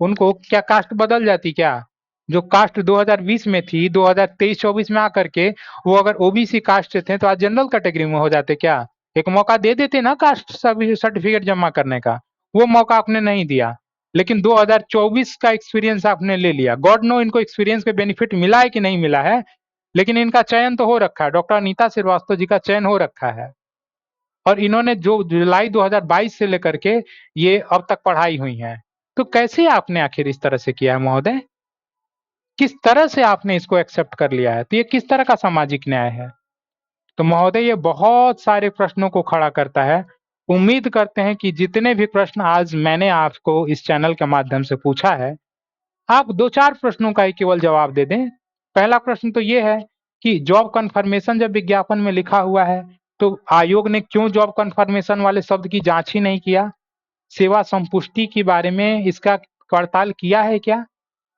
उनको क्या कास्ट बदल जाती क्या? जो कास्ट 2020 में थी 2023-24 में आकर के वो अगर ओबीसी कास्ट से थे तो आज जनरल कैटेगरी में हो जाते क्या? एक मौका दे देते ना कास्ट सर्टिफिकेट जमा करने का, वो मौका आपने नहीं दिया। लेकिन 2024 का एक्सपीरियंस आपने ले लिया। गॉड नो इनको एक्सपीरियंस के बेनिफिट मिला है कि नहीं मिला है, लेकिन इनका चयन तो हो रखा है। डॉक्टर अनीता श्रीवास्तव जी का चयन हो रखा है और इन्होंने जो जुलाई 2022 से लेकर के ये अब तक पढ़ाई हुई है। तो कैसे आपने आखिर इस तरह से किया है महोदय? किस तरह से आपने इसको एक्सेप्ट कर लिया है? तो ये किस तरह का सामाजिक न्याय है? तो महोदय ये बहुत सारे प्रश्नों को खड़ा करता है। उम्मीद करते हैं कि जितने भी प्रश्न आज मैंने आपको इस चैनल के माध्यम से पूछा है, आप 2-4 प्रश्नों का ही केवल जवाब दे दें। पहला प्रश्न तो ये है कि जॉब कन्फर्मेशन जब विज्ञापन में लिखा हुआ है तो आयोग ने क्यों जॉब कन्फर्मेशन वाले शब्द की जांच ही नहीं किया? सेवा संपुष्टि के बारे में इसका पड़ताल किया है क्या?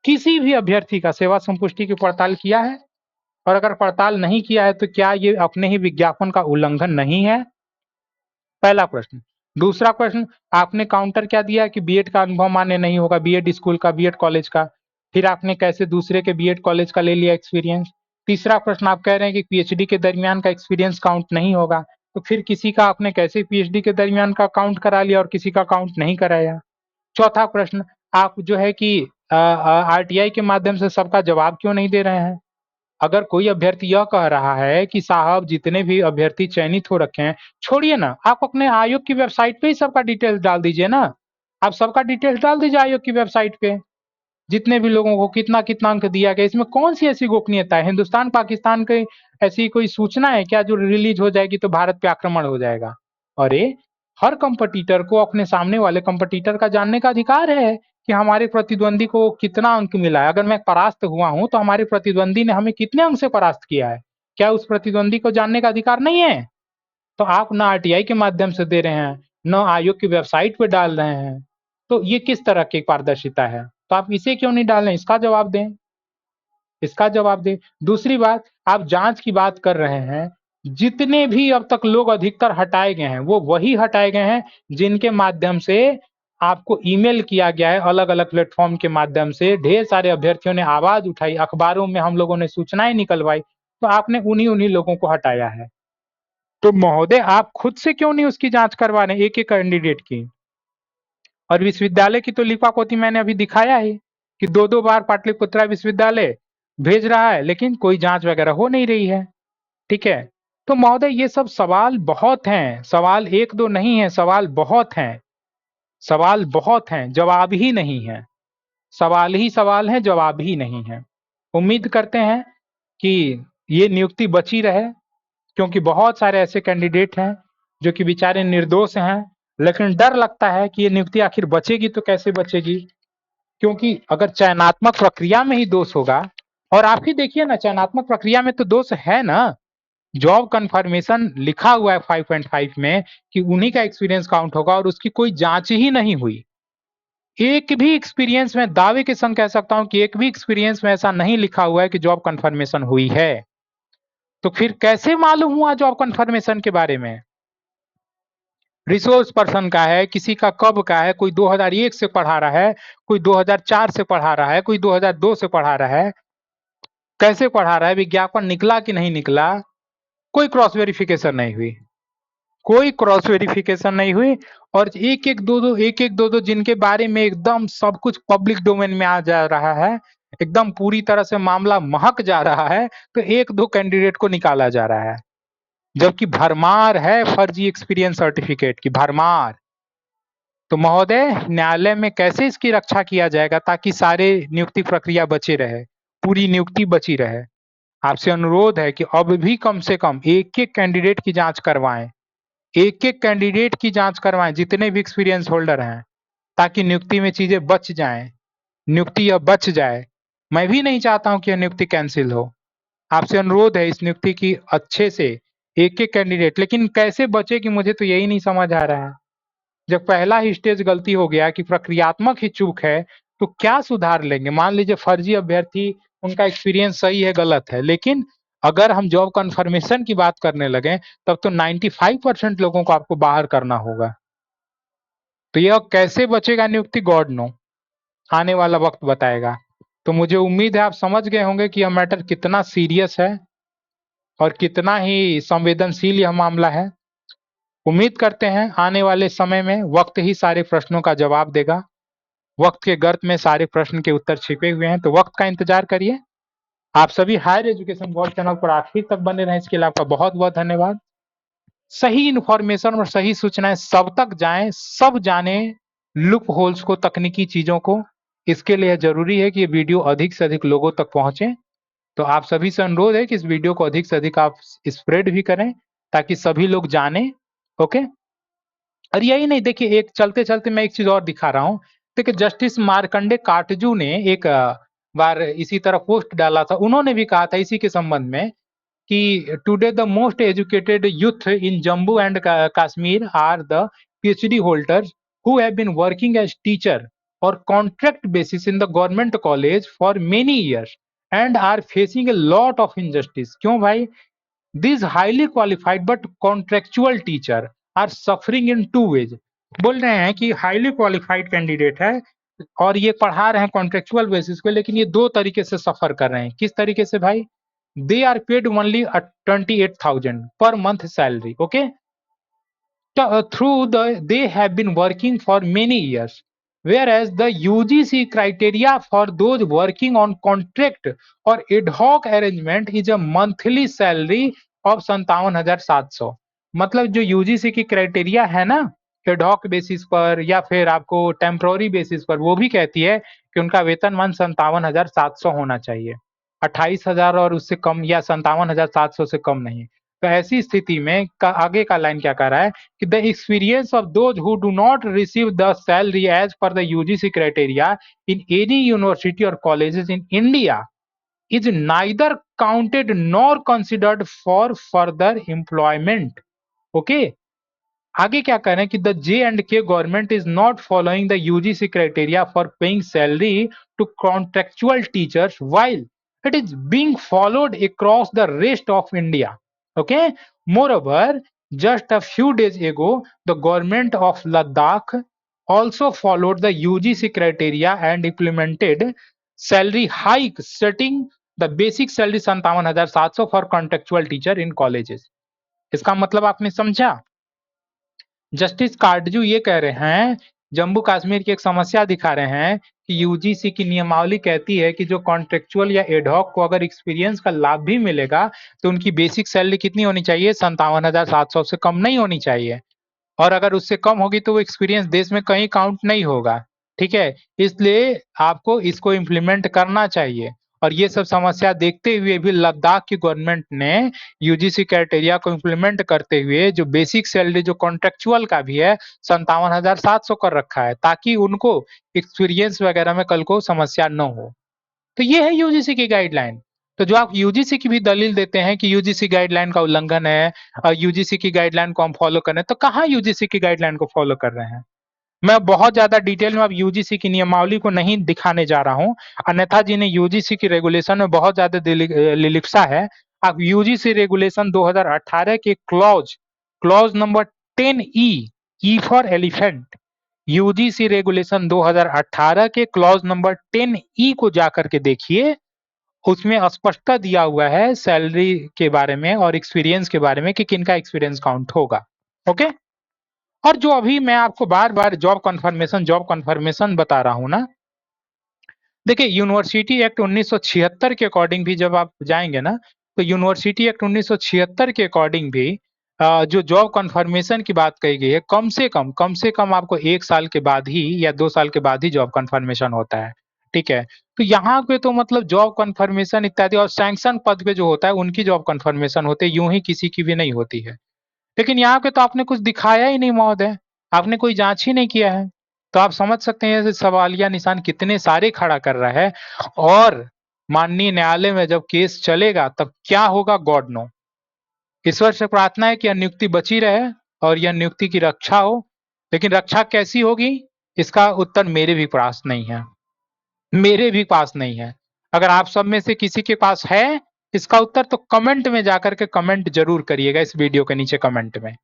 किसी भी अभ्यर्थी का सेवा संपुष्टि की पड़ताल किया है? और अगर पड़ताल नहीं किया है तो क्या ये अपने ही विज्ञापन का उल्लंघन नहीं है? पहला प्रश्न। दूसरा प्रश्न, आपने काउंटर क्या दिया कि बीएड का अनुभव मान्य नहीं होगा, बीएड स्कूल का, बीएड कॉलेज का। फिर आपने कैसे दूसरे के बीएड कॉलेज का ले लिया एक्सपीरियंस? तीसरा प्रश्न, आप कह रहे हैं कि पीएचडी के दरमियान का एक्सपीरियंस काउंट नहीं होगा, तो फिर किसी का आपने कैसे पीएचडी के दरमियान का काउंट करा लिया और किसी का काउंट नहीं कराया? चौथा प्रश्न, आप जो है कि आरटीआई के माध्यम से सबका जवाब क्यों नहीं दे रहे हैं? अगर कोई अभ्यर्थी यह कह रहा है कि साहब जितने भी अभ्यर्थी चयनित हो रखे हैं, छोड़िए ना, आप अपने आयोग की वेबसाइट पे ही सबका डिटेल्स डाल दीजिए ना। आप सबका डिटेल्स डाल दीजिए आयोग की वेबसाइट पे, जितने भी लोगों को कितना कितना अंक दिया गया। इसमें कौन सी ऐसी गोपनीयता है? हिंदुस्तान पाकिस्तान की ऐसी कोई सूचना है क्या जो रिलीज हो जाएगी तो भारत पे आक्रमण हो जाएगा? अरे, हर कंपटीटर को अपने सामने वाले कंपटीटर का जानने का अधिकार है कि हमारे प्रतिद्वंदी को कितना अंक मिला है। अगर मैं परास्त हुआ हूं तो हमारे प्रतिद्वंदी ने हमें कितने अंक से परास्त किया है, क्या उस प्रतिद्वंदी को जानने का अधिकार नहीं है? तो आप ना आरटीआई के माध्यम से दे रहे हैं, न आयोग की वेबसाइट पे डाल रहे हैं, तो ये किस तरह की पारदर्शिता है? तो आप इसे क्यों नहीं डाल रहे? इसका जवाब दें, इसका जवाब दें। दूसरी बात, आप जांच की बात कर रहे हैं, जितने भी अब तक लोग अधिकतर हटाए गए हैं वो वही हटाए गए हैं जिनके माध्यम से आपको ईमेल किया गया है। अलग अलग प्लेटफॉर्म के माध्यम से ढेर सारे अभ्यर्थियों ने आवाज उठाई, अखबारों में हम लोगों ने सूचनाएं निकलवाई, तो आपने उन्हीं उन्हीं लोगों को हटाया है। तो महोदय आप खुद से क्यों नहीं उसकी जांच करवा रहे एक एक कैंडिडेट की? और विश्वविद्यालय की तो लिपापोती मैंने अभी दिखाया है कि 2-2 बार पाटलिपुत्रा विश्वविद्यालय भेज रहा है, लेकिन कोई जांच वगैरह हो नहीं रही है। ठीक है, तो महोदय ये सब सवाल बहुत हैं, सवाल एक दो नहीं है, सवाल बहुत हैं, सवाल बहुत हैं, जवाब ही नहीं है। सवाल ही सवाल है, जवाब ही नहीं है। उम्मीद करते हैं कि ये नियुक्ति बची रहे, क्योंकि बहुत सारे ऐसे कैंडिडेट हैं जो कि बेचारे निर्दोष हैं, लेकिन डर लगता है कि ये नियुक्ति आखिर बचेगी तो कैसे बचेगी? क्योंकि अगर चयनात्मक प्रक्रिया में ही दोष होगा, और आप ही देखिए ना, चयनात्मक प्रक्रिया में तो दोष है ना। जॉब कन्फर्मेशन लिखा हुआ है 5.5 में कि उन्हीं का एक्सपीरियंस काउंट होगा और उसकी कोई जांच ही नहीं हुई। एक भी एक्सपीरियंस में दावे के संग कह सकता हूं कि एक भी एक्सपीरियंस में ऐसा नहीं लिखा हुआ है कि जॉब कन्फर्मेशन हुई है। तो फिर कैसे मालूम हुआ जॉब कन्फर्मेशन के बारे में? रिसोर्स पर्सन का है, किसी का कब का है, कोई 2001 से पढ़ा रहा है, कोई 2004 से पढ़ा रहा है, कोई 2002 से पढ़ा रहा है, कैसे पढ़ा रहा है, विज्ञापन निकला कि नहीं निकला, कोई क्रॉस वेरिफिकेशन नहीं हुई, कोई क्रॉस वेरिफिकेशन नहीं हुई। और एक एक दो दो जिनके बारे में एकदम सब कुछ पब्लिक डोमेन में आ जा रहा है, एकदम पूरी तरह से मामला महक जा रहा है, तो एक दो कैंडिडेट को निकाला जा रहा है, जबकि भरमार है फर्जी एक्सपीरियंस सर्टिफिकेट की, भरमार। तो महोदय न्यायालय में कैसे इसकी रक्षा किया जाएगा ताकि सारे नियुक्ति प्रक्रिया बचे रहे, पूरी नियुक्ति बची रहे? आपसे अनुरोध है कि अब भी कम से कम एक एक कैंडिडेट की जांच करवाएं, एक एक कैंडिडेट की जांच करवाएं, जितने भी एक्सपीरियंस होल्डर हैं, ताकि नियुक्ति में चीजें बच जाएं, नियुक्ति अब बच जाए। मैं भी नहीं चाहता हूं कि यह नियुक्ति कैंसिल हो। आपसे अनुरोध है इस नियुक्ति की अच्छे से एक एक कैंडिडेट, लेकिन कैसे बचे कि मुझे तो यही नहीं समझ आ रहा है। जब पहला ही स्टेज गलती हो गया कि प्रक्रियात्मक ही चूक है, तो क्या सुधार लेंगे? मान लीजिए फर्जी अभ्यर्थी, उनका एक्सपीरियंस सही है गलत है, लेकिन अगर हम जॉब कन्फर्मेशन की बात करने लगे तब तो 95% लोगों को आपको बाहर करना होगा। तो यह कैसे बचेगा नियुक्ति, गॉड नो, आने वाला वक्त बताएगा। तो मुझे उम्मीद है आप समझ गए होंगे कि यह मैटर कितना सीरियस है और कितना ही संवेदनशील यह मामला है। उम्मीद करते हैं आने वाले समय में वक्त ही सारे प्रश्नों का जवाब देगा। वक्त के गर्त में सारे प्रश्न के उत्तर छिपे हुए हैं, तो वक्त का इंतजार करिए। आप सभी हायर एजुकेशन वर्ल्ड चैनल पर आखिर तक बने रहें, इसके लिए आपका बहुत बहुत धन्यवाद। सही इन्फॉर्मेशन और सही सूचनाएं सब तक जाएं, सब जाने लूप होल्स को, तकनीकी चीजों को। इसके लिए जरूरी है कि ये वीडियो अधिक से अधिक लोगों तक पहुंचे। तो आप सभी से अनुरोध है कि इस वीडियो को अधिक से अधिक आप स्प्रेड भी करें ताकि सभी लोग जाने। ओके, और यही नहीं, देखिए एक चलते चलते मैं एक चीज और दिखा रहा हूं। देखिए जस्टिस मार्कंडे काटजू ने एक बार इसी तरह पोस्ट डाला था। उन्होंने भी कहा था इसी के संबंध में कि today the most educated youth in Jammu and Kashmir are the PhD holders who have been working as teacher और contract basis in the government college for many years and are facing a lot of injustice. क्यों भाई? These highly qualified but contractual teacher are suffering in two ways। बोल रहे हैं कि हाईली क्वालिफाइड कैंडिडेट है और ये पढ़ा रहे हैं कॉन्ट्रेक्चुअल बेसिस पे, लेकिन ये दो तरीके से सफर कर रहे हैं। किस तरीके से भाई? They are paid only 28,000 per month salary. Okay, through they have been working for many years, whereas the UGC criteria for those working on contract or ad hoc arrangement is a monthly salary of 57,700। मतलब जो यूजीसी की क्राइटेरिया है ना, एडहॉक बेसिस पर या फिर आपको टेम्पोररी बेसिस पर, वो भी कहती है कि उनका वेतनमान 57,700 होना चाहिए, 28,000 और उससे कम, या 57,700 से कम नहीं। तो ऐसी स्थिति में आगे का लाइन क्या कह रहा है कि the experience of those who do not receive the salary as per the UGC criteria in any university और colleges in India is neither counted nor considered for further employment। ओके, आगे क्या कह रहे हैं कि the J&K government is not following the UGC criteria for paying salary to contractual teachers while it is being followed across the rest of India। Okay, moreover, just a few days ago the government of Ladakh also followed the UGC criteria and implemented salary hike, setting the basic salary 57,700 for contractual teacher in colleges। इसका मतलब आपने समझा? जस्टिस काटजू ये कह रहे हैं, जम्मू कश्मीर की एक समस्या दिखा रहे हैं कि यूजीसी की नियमावली कहती है कि जो कॉन्ट्रेक्चुअल या एडहॉक को अगर एक्सपीरियंस का लाभ भी मिलेगा तो उनकी बेसिक सैलरी कितनी होनी चाहिए? 57,700 से कम नहीं होनी चाहिए, और अगर उससे कम होगी तो वो एक्सपीरियंस देश में कहीं काउंट नहीं होगा। ठीक है, इसलिए आपको इसको इम्प्लीमेंट करना चाहिए। और ये सब समस्या देखते हुए भी लद्दाख की गवर्नमेंट ने यूजीसी क्राइटेरिया को इम्प्लीमेंट करते हुए जो बेसिक सैलरी जो कॉन्ट्रेक्चुअल का भी है 57,700 कर रखा है, ताकि उनको एक्सपीरियंस वगैरह में कल को समस्या न हो। तो ये है यूजीसी की गाइडलाइन। तो जो आप यूजीसी की भी दलील देते हैं कि यूजीसी गाइडलाइन का उल्लंघन है, यूजीसी की गाइडलाइन को हम फॉलो कर रहे हैं, तो कहाँ यूजीसी की गाइडलाइन को फॉलो कर रहे हैं? मैं बहुत ज्यादा डिटेल में अब यूजीसी की नियमावली को नहीं दिखाने जा रहा हूं, अन्यथा जी ने यूजीसी की रेगुलेशन में बहुत ज्यादा लिलिप्सा है। आप यूजीसी रेगुलेशन 2018 के clause number 10E for elephant, UGC regulation 2018 के क्लॉज नंबर 10E को जाकर के देखिए। उसमें स्पष्टता दिया हुआ है सैलरी के बारे में और एक्सपीरियंस के बारे में कि किनका एक्सपीरियंस काउंट होगा। ओके, और जो अभी मैं आपको बार बार जॉब कन्फर्मेशन बता रहा हूं ना, देखिए यूनिवर्सिटी एक्ट 1976 के अकॉर्डिंग भी जब आप जाएंगे ना, तो यूनिवर्सिटी एक्ट 1976 के अकॉर्डिंग भी जो जॉब कन्फर्मेशन की बात कही गई है, कम से कम आपको 1 साल के बाद ही या 2 साल के बाद ही जॉब कन्फर्मेशन होता है। ठीक है, तो यहाँ पे तो मतलब जॉब कन्फर्मेशन इत्यादि और सैंक्शन पद पे जो होता है उनकी जॉब कन्फर्मेशन होती है, यूं ही किसी की भी नहीं होती है। लेकिन यहाँ पे तो आपने कुछ दिखाया ही नहीं महोदय, आपने कोई जांच ही नहीं किया है। तो आप समझ सकते हैं ये सवालिया निशान कितने सारे खड़ा कर रहा है, और माननीय न्यायालय में जब केस चलेगा तब क्या होगा गॉड नो। ईश्वर से प्रार्थना है कि यह नियुक्ति बची रहे और यह नियुक्ति की रक्षा हो, लेकिन रक्षा कैसी होगी इसका उत्तर मेरे भी पास नहीं है। अगर आप सब में से किसी के पास है इसका उत्तर, तो कमेंट में जाकर के कमेंट जरूर करिएगा इस वीडियो के नीचे कमेंट में।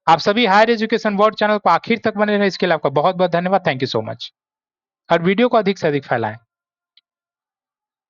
आप सभी हायर एजुकेशन वर्ल्ड चैनल पर आखिर तक बने रहे, इसके लिए आपका बहुत बहुत धन्यवाद। थैंक यू सो मच, और वीडियो को अधिक से अधिक फैलाएं।